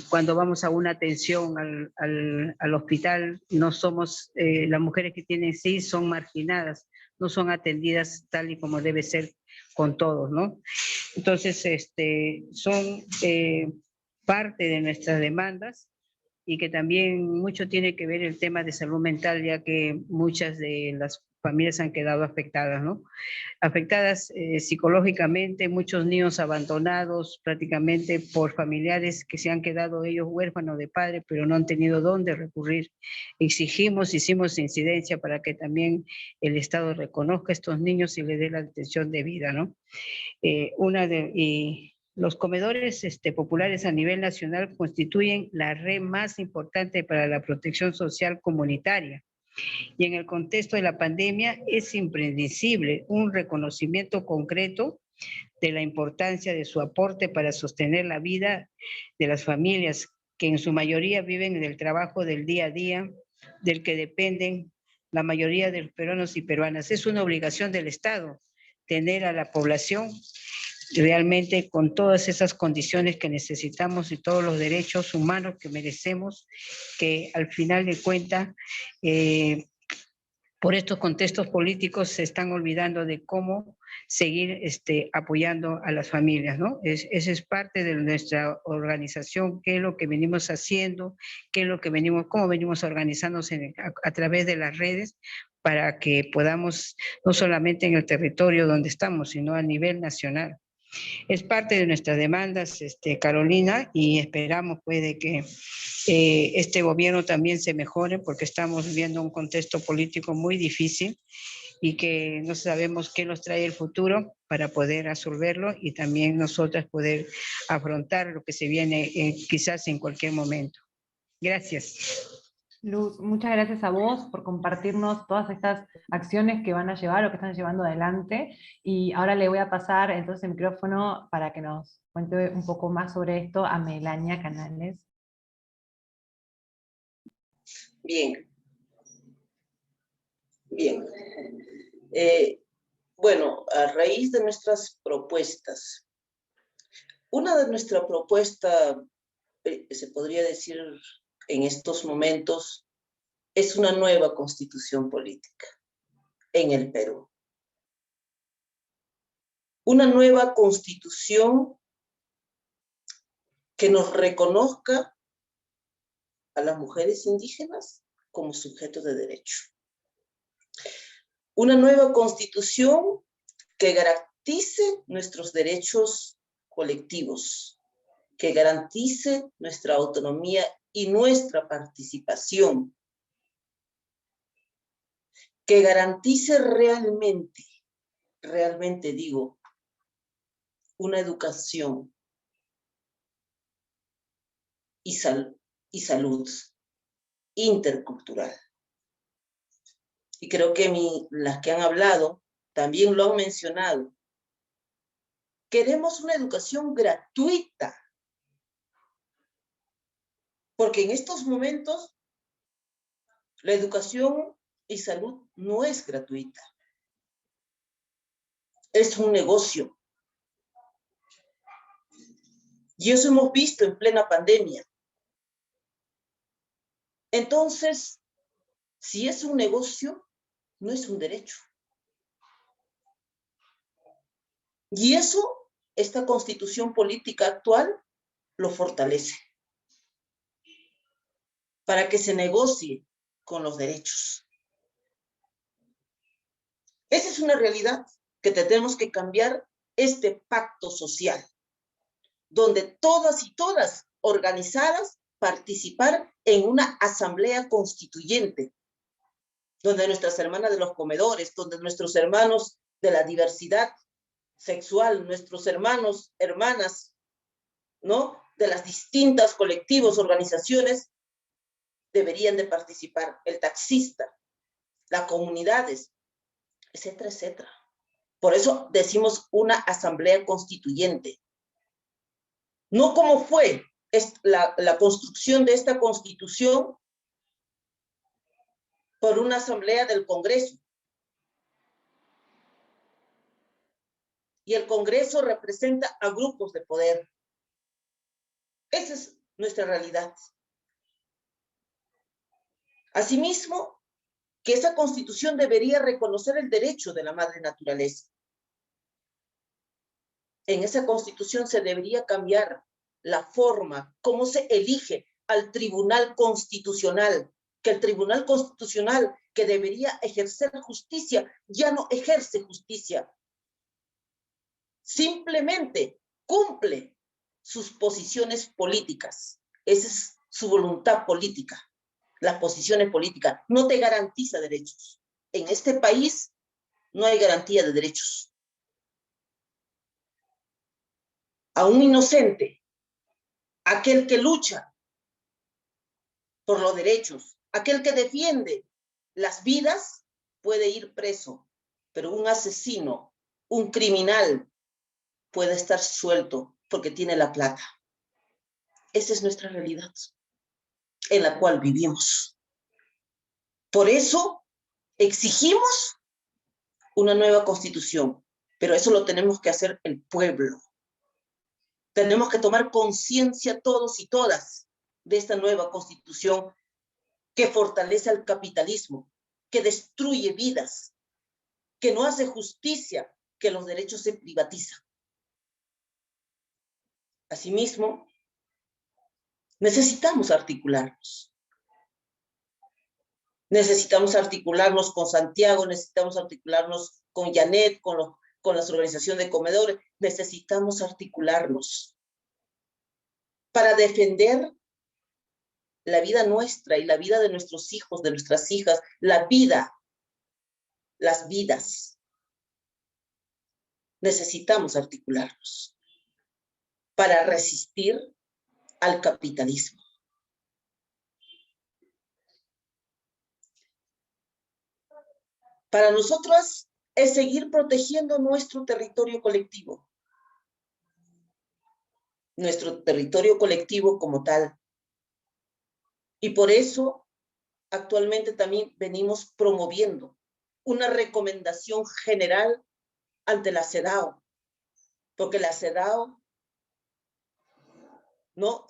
cuando vamos a una atención al hospital, no somos, las mujeres que tienen sí son marginadas, no son atendidas tal y como debe ser con todos, ¿no? Entonces, son parte de nuestras demandas, y que también mucho tiene que ver el tema de salud mental, ya que muchas de las familias han quedado afectadas, ¿no? Afectadas psicológicamente, muchos niños abandonados prácticamente por familiares que se han quedado ellos huérfanos de padre, pero no han tenido dónde recurrir. Hicimos incidencia para que también el Estado reconozca a estos niños y les dé la atención debida, ¿no? Los comedores populares a nivel nacional constituyen la red más importante para la protección social comunitaria. Y en el contexto de la pandemia es imprescindible un reconocimiento concreto de la importancia de su aporte para sostener la vida de las familias, que en su mayoría viven del trabajo del día a día, del que dependen la mayoría de los peruanos y peruanas. Es una obligación del Estado tener a la población realmente con todas esas condiciones que necesitamos y todos los derechos humanos que merecemos, que al final de cuentas, por estos contextos políticos se están olvidando de cómo seguir apoyando a las familias, ¿no? Esa es parte de nuestra organización, qué es lo que venimos haciendo, qué es lo que cómo venimos organizándonos a través de las redes, para que podamos, no solamente en el territorio donde estamos, sino a nivel nacional. Es parte de nuestras demandas, Carolina, y esperamos pues de que este gobierno también se mejore, porque estamos viviendo un contexto político muy difícil y que no sabemos qué nos trae el futuro para poder resolverlo, y también nosotras poder afrontar lo que se viene quizás en cualquier momento. Gracias. Luz, muchas gracias a vos por compartirnos todas estas acciones que van a llevar o que están llevando adelante, y ahora le voy a pasar entonces el micrófono para que nos cuente un poco más sobre esto a Melania Canales. Bien. Bueno, a raíz de nuestras propuestas, una de nuestras propuestas, se podría decir en estos momentos, es una nueva constitución política en el Perú. Una nueva constitución que nos reconozca a las mujeres indígenas como sujetos de derecho. Una nueva constitución que garantice nuestros derechos colectivos, que garantice nuestra autonomía y nuestra participación, que garantice realmente digo, una educación y salud intercultural. Y creo que las que han hablado también lo han mencionado. Queremos una educación gratuita, porque en estos momentos la educación y salud no es gratuita. Es un negocio. Y eso hemos visto en plena pandemia. Entonces, si es un negocio, no es un derecho. Y eso, esta constitución política actual lo fortalece, para que se negocie con los derechos. Esa es una realidad que tenemos que cambiar, este pacto social, donde todas y todas organizadas participar en una asamblea constituyente, donde nuestras hermanas de los comedores, donde nuestros hermanos de la diversidad sexual, nuestros hermanos, hermanas, ¿no?, de las distintas colectivos, organizaciones, deberían de participar, el taxista, las comunidades, etcétera, etcétera. Por eso decimos una asamblea constituyente. No como fue la construcción de esta constitución por una asamblea del Congreso. Y el Congreso representa a grupos de poder. Esa es nuestra realidad. Asimismo, que esa constitución debería reconocer el derecho de la madre naturaleza. En esa constitución se debería cambiar la forma, cómo se elige al Tribunal Constitucional, que el Tribunal Constitucional, que debería ejercer justicia, ya no ejerce justicia. Simplemente cumple sus posiciones políticas. Esa es su voluntad política. Las posiciones políticas no te garantiza derechos. En este país no hay garantía de derechos. A un inocente, aquel que lucha por los derechos, aquel que defiende las vidas, puede ir preso, pero un asesino, un criminal, puede estar suelto porque tiene la plata. Esa es nuestra realidad en la cual vivimos. Por eso exigimos una nueva constitución, pero eso lo tenemos que hacer el pueblo. Tenemos que tomar conciencia todos y todas de esta nueva constitución que fortalece al capitalismo, que destruye vidas, que no hace justicia, que los derechos se privatizan. Asimismo, necesitamos articularnos. Necesitamos articularnos con Santiago, necesitamos articularnos con Janet, con las organizaciones de comedores. Necesitamos articularnos para defender la vida nuestra y la vida de nuestros hijos, de nuestras hijas, la vida, las vidas. Necesitamos articularnos para resistir al capitalismo. Para nosotros es seguir protegiendo nuestro territorio colectivo. Nuestro territorio colectivo como tal. Y por eso, actualmente también venimos promoviendo una recomendación general ante la CEDAW, porque la CEDAW ¿no?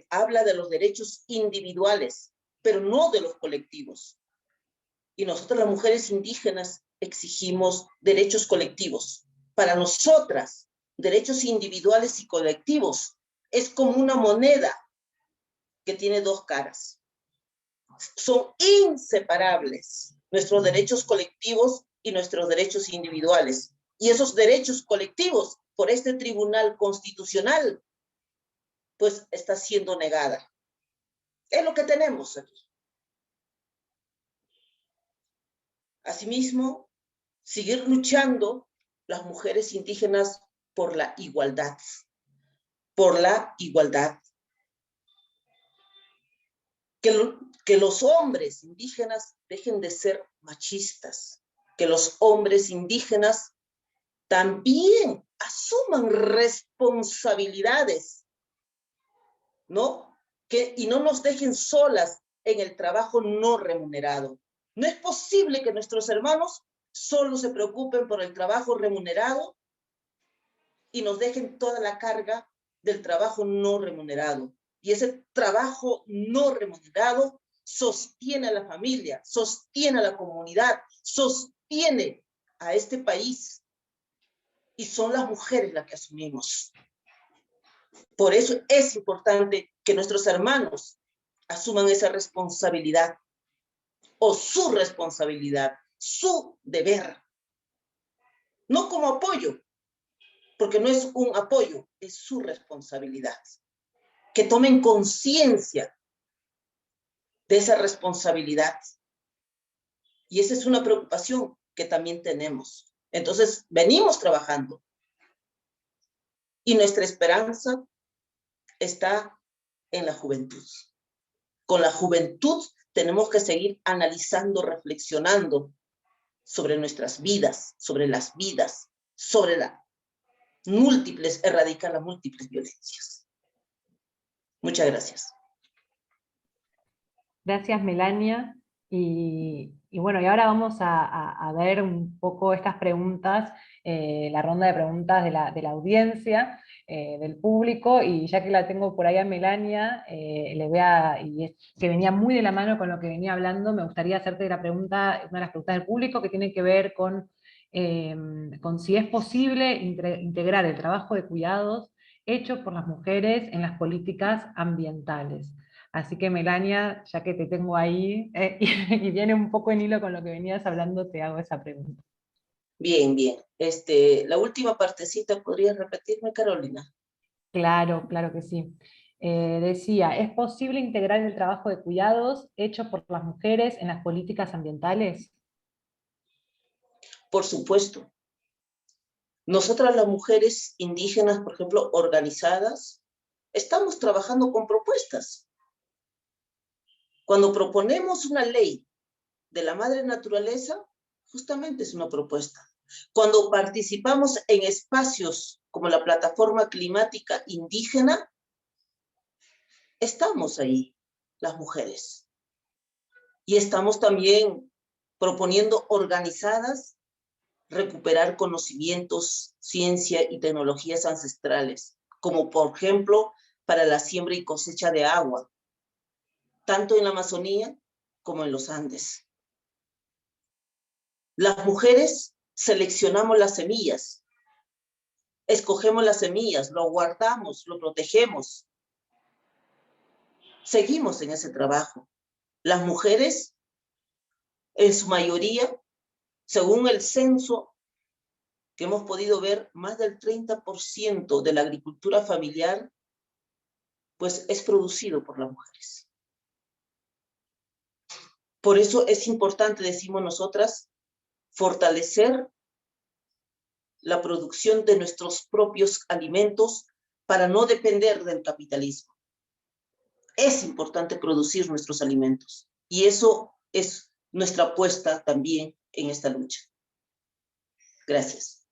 Habla de los derechos individuales, pero no de los colectivos. Y nosotras las mujeres indígenas exigimos derechos colectivos. Para nosotras, derechos individuales y colectivos es como una moneda que tiene dos caras. Son inseparables nuestros derechos colectivos y nuestros derechos individuales. Y esos derechos colectivos, por este Tribunal Constitucional, pues está siendo negada. Es lo que tenemos aquí. Asimismo, seguir luchando las mujeres indígenas por la igualdad. Por la igualdad. Que los hombres indígenas dejen de ser machistas. Que los hombres indígenas también asuman responsabilidades, ¿no? Y no nos dejen solas en el trabajo no remunerado. No es posible que nuestros hermanos solo se preocupen por el trabajo remunerado y nos dejen toda la carga del trabajo no remunerado. Y ese trabajo no remunerado sostiene a la familia, sostiene a la comunidad, sostiene a este país. Y son las mujeres las que asumimos. Por eso es importante que nuestros hermanos asuman esa responsabilidad, o su responsabilidad, su deber. No como apoyo, porque no es un apoyo, es su responsabilidad. Que tomen conciencia de esa responsabilidad. Y esa es una preocupación que también tenemos. Entonces, venimos trabajando. Y nuestra esperanza está en la juventud. Con la juventud tenemos que seguir analizando, reflexionando sobre nuestras vidas, sobre las vidas, sobre erradicar las múltiples violencias. Muchas gracias. Gracias, Melania. Y bueno, y ahora vamos a ver un poco estas preguntas, la ronda de preguntas de la audiencia, del público, y ya que la tengo por ahí a Melania, que venía muy de la mano con lo que venía hablando, me gustaría hacerte una de las preguntas del público que tiene que ver con si es posible integrar el trabajo de cuidados hecho por las mujeres en las políticas ambientales. Así que, Melania, ya que te tengo ahí, y viene un poco en hilo con lo que venías hablando, te hago esa pregunta. Bien, bien. La última partecita, ¿podrías repetirme, Carolina? Claro, claro que sí. Decía, ¿es posible integrar el trabajo de cuidados hecho por las mujeres en las políticas ambientales? Por supuesto. Nosotras las mujeres indígenas, por ejemplo, organizadas, estamos trabajando con propuestas. Cuando proponemos una ley de la madre naturaleza, justamente es una propuesta. Cuando participamos en espacios como la plataforma climática indígena, estamos ahí, las mujeres. Y estamos también proponiendo organizadas recuperar conocimientos, ciencia y tecnologías ancestrales, como por ejemplo para la siembra y cosecha de agua, tanto en la Amazonía como en los Andes. Las mujeres seleccionamos las semillas, escogemos las semillas, lo guardamos, lo protegemos. Seguimos en ese trabajo. Las mujeres, en su mayoría, según el censo que hemos podido ver, más del 30% de la agricultura familiar, pues es producido por las mujeres. Por eso es importante, decimos nosotras, fortalecer la producción de nuestros propios alimentos para no depender del capitalismo. Es importante producir nuestros alimentos y eso es nuestra apuesta también en esta lucha. Gracias.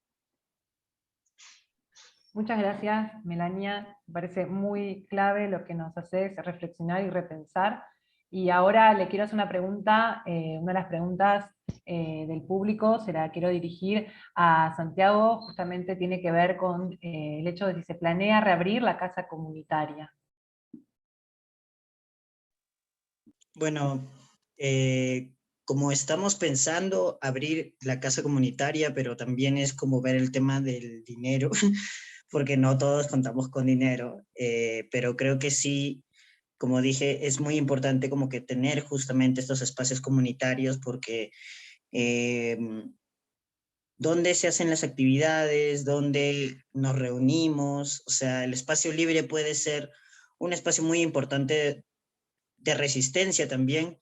Muchas gracias, Melania. Me parece muy clave lo que nos hace reflexionar y repensar. Y ahora le quiero hacer una pregunta, una de las preguntas del público, se la quiero dirigir a Santiago, justamente tiene que ver con el hecho de si se planea reabrir la casa comunitaria. Bueno, como estamos pensando abrir la casa comunitaria, pero también es como ver el tema del dinero, porque no todos contamos con dinero, pero creo que sí, como dije, es muy importante como que tener justamente estos espacios comunitarios, porque dónde se hacen las actividades, dónde nos reunimos, o sea, el espacio libre puede ser un espacio muy importante de resistencia también,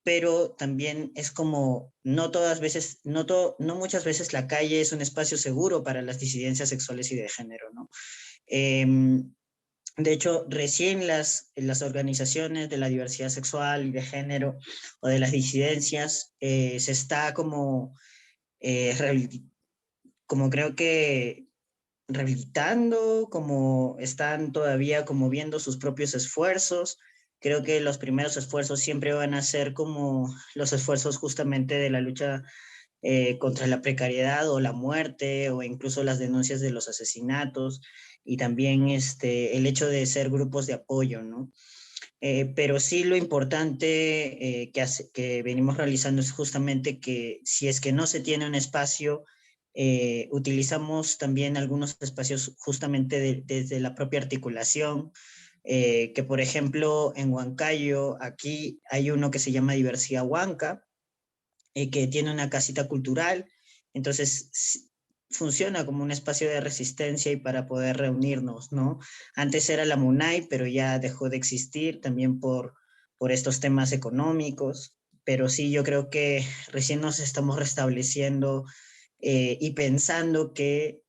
pero también es como, no muchas veces la calle es un espacio seguro para las disidencias sexuales y de género, ¿no? De hecho, recién las organizaciones de la diversidad sexual y de género o de las disidencias se está como creo que rehabilitando, como están todavía como viendo sus propios esfuerzos. Creo que los primeros esfuerzos siempre van a ser como los esfuerzos justamente de la lucha contra la precariedad o la muerte o incluso las denuncias de los asesinatos y también el hecho de ser grupos de apoyo, ¿no? pero sí lo importante que venimos realizando es justamente que si es que no se tiene un espacio, utilizamos también algunos espacios justamente desde la propia articulación, que por ejemplo en Huancayo, aquí hay uno que se llama Diversidad Huanca, que tiene una casita cultural, entonces funciona como un espacio de resistencia y para poder reunirnos, ¿no? Antes era la MUNAI, pero ya dejó de existir también por estos temas económicos, pero sí, yo creo que recién nos estamos restableciendo y pensando que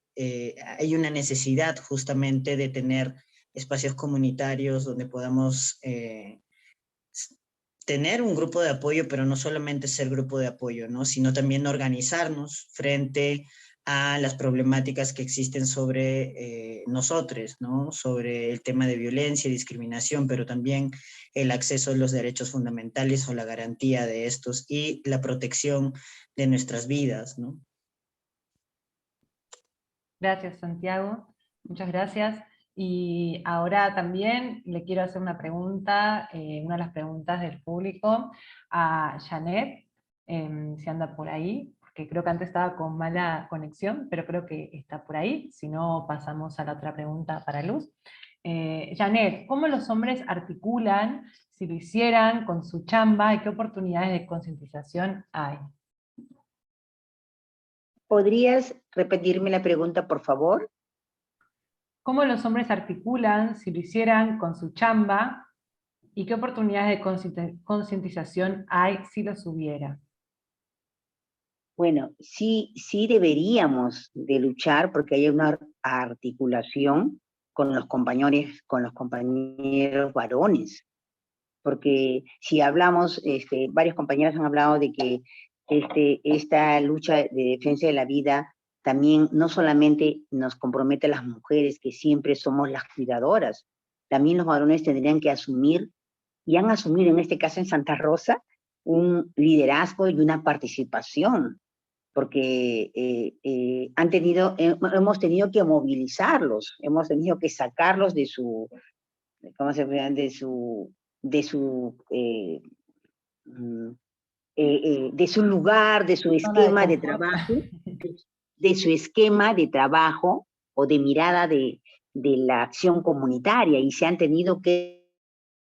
hay una necesidad justamente de tener espacios comunitarios donde podamos tener un grupo de apoyo, pero no solamente ser grupo de apoyo, ¿no? Sino también organizarnos frente a las problemáticas que existen sobre nosotros, ¿no? Sobre el tema de violencia y discriminación, pero también el acceso a los derechos fundamentales o la garantía de estos y la protección de nuestras vidas, ¿no? Gracias, Santiago. Muchas gracias. Y ahora también le quiero hacer una pregunta, una de las preguntas del público, a Janet, si anda por ahí, porque creo que antes estaba con mala conexión, pero creo que está por ahí, si no pasamos a la otra pregunta para Luz. Janet, ¿cómo los hombres articulan, si lo hicieran, con su chamba, y qué oportunidades de concientización hay? ¿Podrías repetirme la pregunta, por favor? ¿Cómo los hombres articulan, si lo hicieran, con su chamba? ¿Y qué oportunidades de concientización hay si los hubiera? Bueno, sí deberíamos de luchar porque hay una articulación con los compañeros varones. Porque si hablamos, varios compañeros han hablado de que esta lucha de defensa de la vida también no solamente nos compromete a las mujeres, que siempre somos las cuidadoras, también los varones tendrían que asumir, y han asumido en este caso en Santa Rosa, un liderazgo y una participación, porque hemos tenido que movilizarlos, hemos tenido que sacarlos de su, ¿cómo se llama? De su lugar, de su esquema de trabajo, de su esquema de trabajo o de mirada de la acción comunitaria, y se han tenido que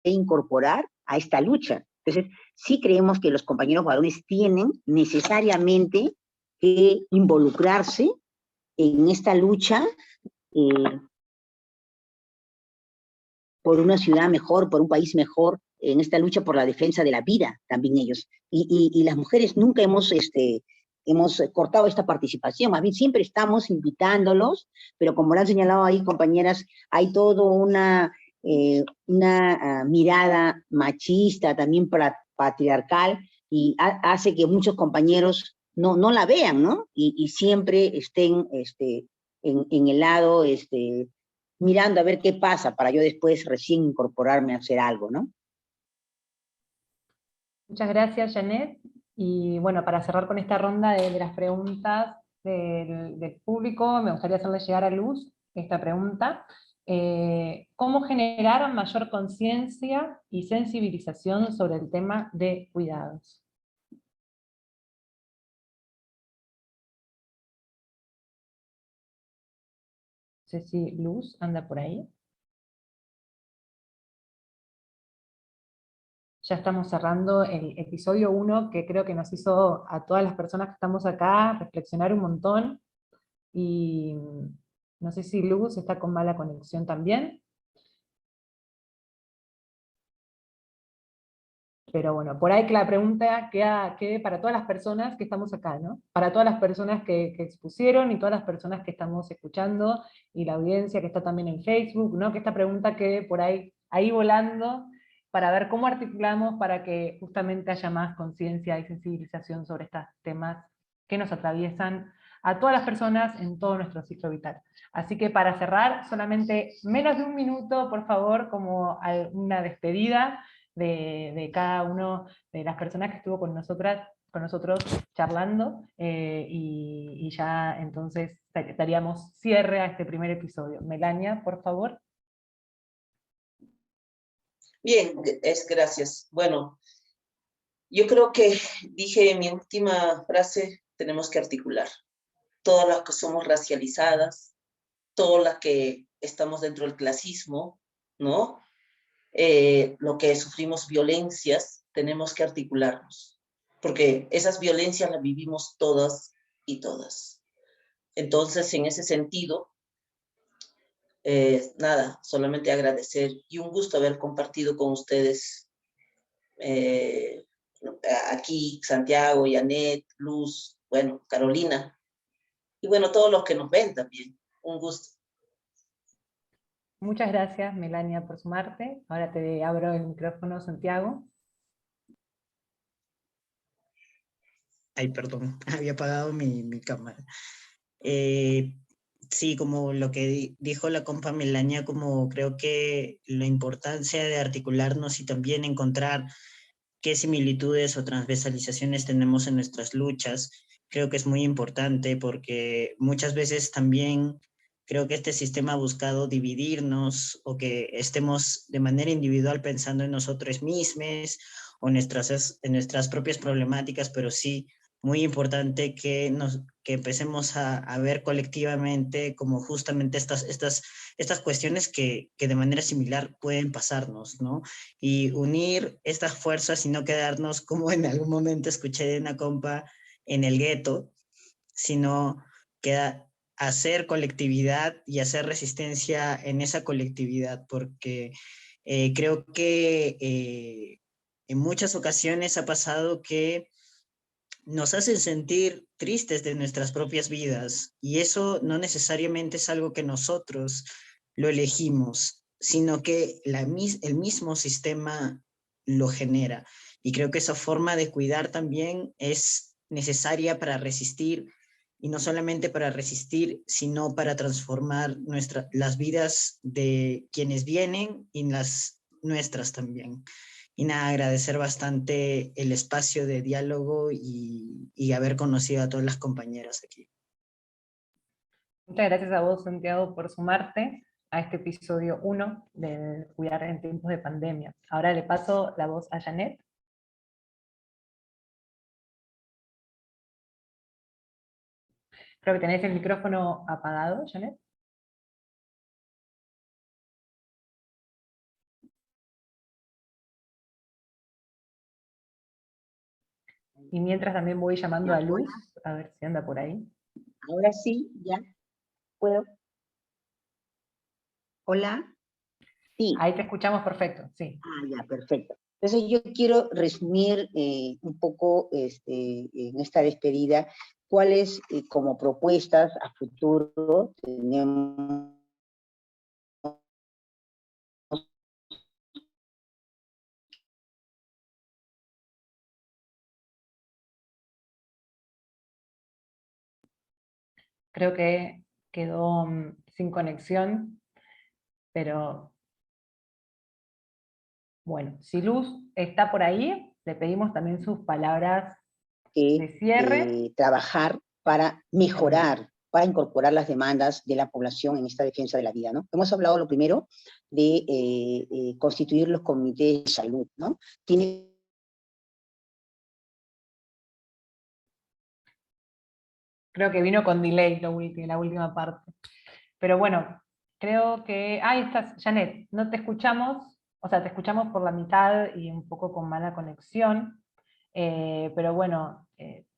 incorporar a esta lucha. Entonces, sí creemos que los compañeros varones tienen necesariamente que involucrarse en esta lucha por una ciudad mejor, por un país mejor, en esta lucha por la defensa de la vida, también ellos. Y las mujeres nunca hemos cortado esta participación, más bien siempre estamos invitándolos, pero como lo han señalado ahí, compañeras, hay todo una mirada machista, también patriarcal, y hace que muchos compañeros no la vean, ¿no? Y siempre estén en el lado, mirando a ver qué pasa para yo después recién incorporarme a hacer algo, ¿no? Muchas gracias, Janet. Y bueno, para cerrar con esta ronda de las preguntas del público, me gustaría hacerle llegar a Luz esta pregunta. ¿Cómo generar mayor conciencia y sensibilización sobre el tema de cuidados? No sé si Luz anda por ahí. Ya estamos cerrando el episodio 1, que creo que nos hizo a todas las personas que estamos acá reflexionar un montón, y no sé si Luz está con mala conexión también. Pero bueno, por ahí que la pregunta quede para todas las personas que estamos acá, ¿no? Para todas las personas que expusieron y todas las personas que estamos escuchando, y la audiencia que está también en Facebook, ¿no? Que esta pregunta quede por ahí volando, para ver cómo articulamos para que justamente haya más conciencia y sensibilización sobre estos temas que nos atraviesan a todas las personas en todo nuestro ciclo vital. Así que para cerrar, solamente menos de un minuto, por favor, como una despedida de cada uno de las personas que estuvo con nosotros charlando, y ya entonces daríamos cierre a este primer episodio. Melania, por favor. Bien, gracias. Bueno, yo creo que dije en mi última frase, tenemos que articular. Todas las que somos racializadas, todas las que estamos dentro del clasismo, ¿no? Lo que sufrimos violencias, tenemos que articularnos, porque esas violencias las vivimos todas y todas. Entonces, en ese sentido, nada, solamente agradecer y un gusto haber compartido con ustedes aquí, Santiago, Janet, Luz, bueno, Carolina, y bueno, todos los que nos ven también. Un gusto. Muchas gracias, Melania, por sumarte. Ahora te abro el micrófono, Santiago. Ay, perdón, había apagado mi cámara. Sí, como lo que dijo la compa Melania, como creo que la importancia de articularnos y también encontrar qué similitudes o transversalizaciones tenemos en nuestras luchas, creo que es muy importante porque muchas veces también creo que este sistema ha buscado dividirnos o que estemos de manera individual pensando en nosotros mismos o en nuestras propias problemáticas, pero sí muy importante que empecemos a ver colectivamente como justamente estas cuestiones que de manera similar pueden pasarnos, ¿no? Y unir estas fuerzas y no quedarnos, como en algún momento escuché de una compa, en el gueto, sino hacer colectividad y hacer resistencia en esa colectividad, porque creo que en muchas ocasiones ha pasado que nos hacen sentir tristes de nuestras propias vidas y eso no necesariamente es algo que nosotros lo elegimos, sino que el mismo sistema lo genera. Y creo que esa forma de cuidar también es necesaria para resistir, y no solamente para resistir, sino para transformar las vidas de quienes vienen y las nuestras también. Y nada, agradecer bastante el espacio de diálogo y haber conocido a todas las compañeras aquí. Muchas gracias a vos, Santiago, por sumarte a este episodio 1 de Cuidar en tiempos de pandemia. Ahora le paso la voz a Janet. Creo que tenés el micrófono apagado, Janet. Y mientras también voy llamando a Luz, a ver si anda por ahí. Ahora sí, ya puedo. Hola. Sí. Ahí te escuchamos perfecto, sí. Ya, perfecto. Entonces yo quiero resumir un poco en esta despedida cuáles como propuestas a futuro tenemos. Creo que quedó sin conexión, pero bueno, si Luz está por ahí, le pedimos también sus palabras de cierre. Trabajar para mejorar, para incorporar las demandas de la población en esta defensa de la vida, ¿no? Hemos hablado lo primero de constituir los comités de salud, ¿no? Creo que vino con delay la última parte. Pero bueno, creo que... Ahí estás, Janet, no te escuchamos, o sea, te escuchamos por la mitad y un poco con mala conexión, pero bueno,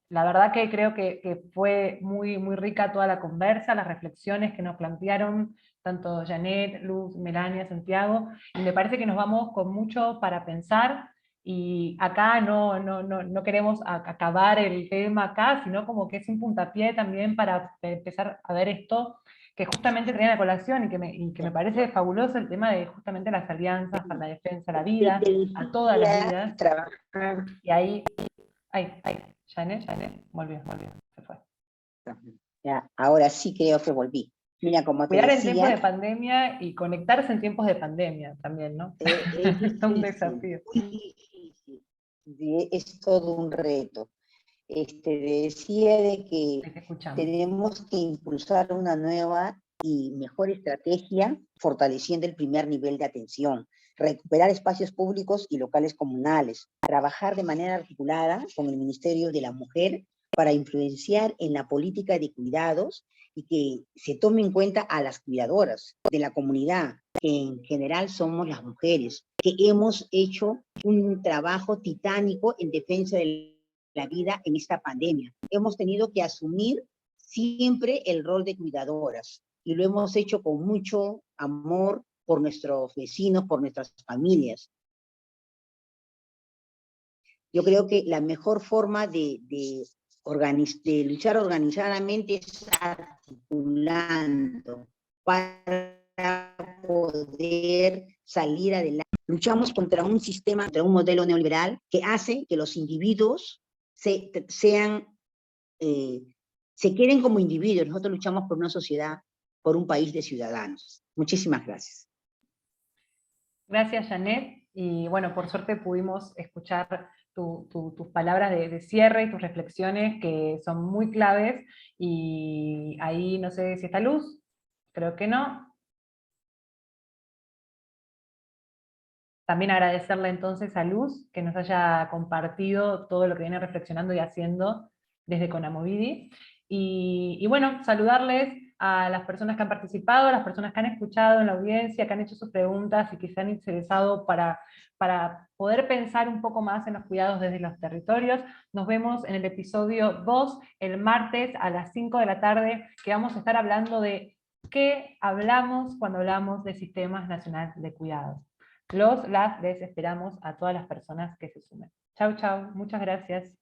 la verdad que creo que fue muy, muy rica toda la conversa, las reflexiones que nos plantearon, tanto Janet, Luz, Melania, Santiago, y me parece que nos vamos con mucho para pensar, y acá no queremos acabar el tema acá, sino como que es un puntapié también para empezar a ver esto que justamente traía la colación y que me parece fabuloso el tema de justamente las alianzas para la defensa de la vida, a todas las vidas. Y ahí, Janet, volvió, se fue. Ya, ahora sí creo que volví. Mira, como te Cuidar decía, en tiempos de pandemia y conectarse en tiempos de pandemia también, ¿no? Es un desafío. Es todo un reto. Decía de que tenemos que impulsar una nueva y mejor estrategia fortaleciendo el primer nivel de atención. recuperar espacios públicos y locales comunales, trabajar de manera articulada con el Ministerio de la Mujer para influenciar en la política de cuidados y que se tome en cuenta a las cuidadoras de la comunidad, que en general somos las mujeres, que hemos hecho un trabajo titánico en defensa de la vida en esta pandemia. Hemos tenido que asumir siempre el rol de cuidadoras y lo hemos hecho con mucho amor por nuestros vecinos, por nuestras familias. Yo creo que la mejor forma de luchar organizadamente es articulando para poder salir adelante. Luchamos contra un sistema, contra un modelo neoliberal que hace que los individuos se queden como individuos. Nosotros luchamos por una sociedad, por un país de ciudadanos. Muchísimas gracias. Gracias, Janet. Y bueno, por suerte pudimos escuchar tus palabras de cierre y tus reflexiones, que son muy claves. Y ahí no sé si está Luz, creo que no. También agradecerle entonces a Luz que nos haya compartido todo lo que viene reflexionando y haciendo desde Conamovidi. Y bueno, saludarles a las personas que han participado, a las personas que han escuchado en la audiencia, que han hecho sus preguntas y que se han interesado para poder pensar un poco más en los cuidados desde los territorios. Nos vemos en el episodio 2, el martes a las 5 de la tarde, que vamos a estar hablando de qué hablamos cuando hablamos de sistemas nacionales de cuidado. Les esperamos a todas las personas que se sumen. Chau, chau. Muchas gracias.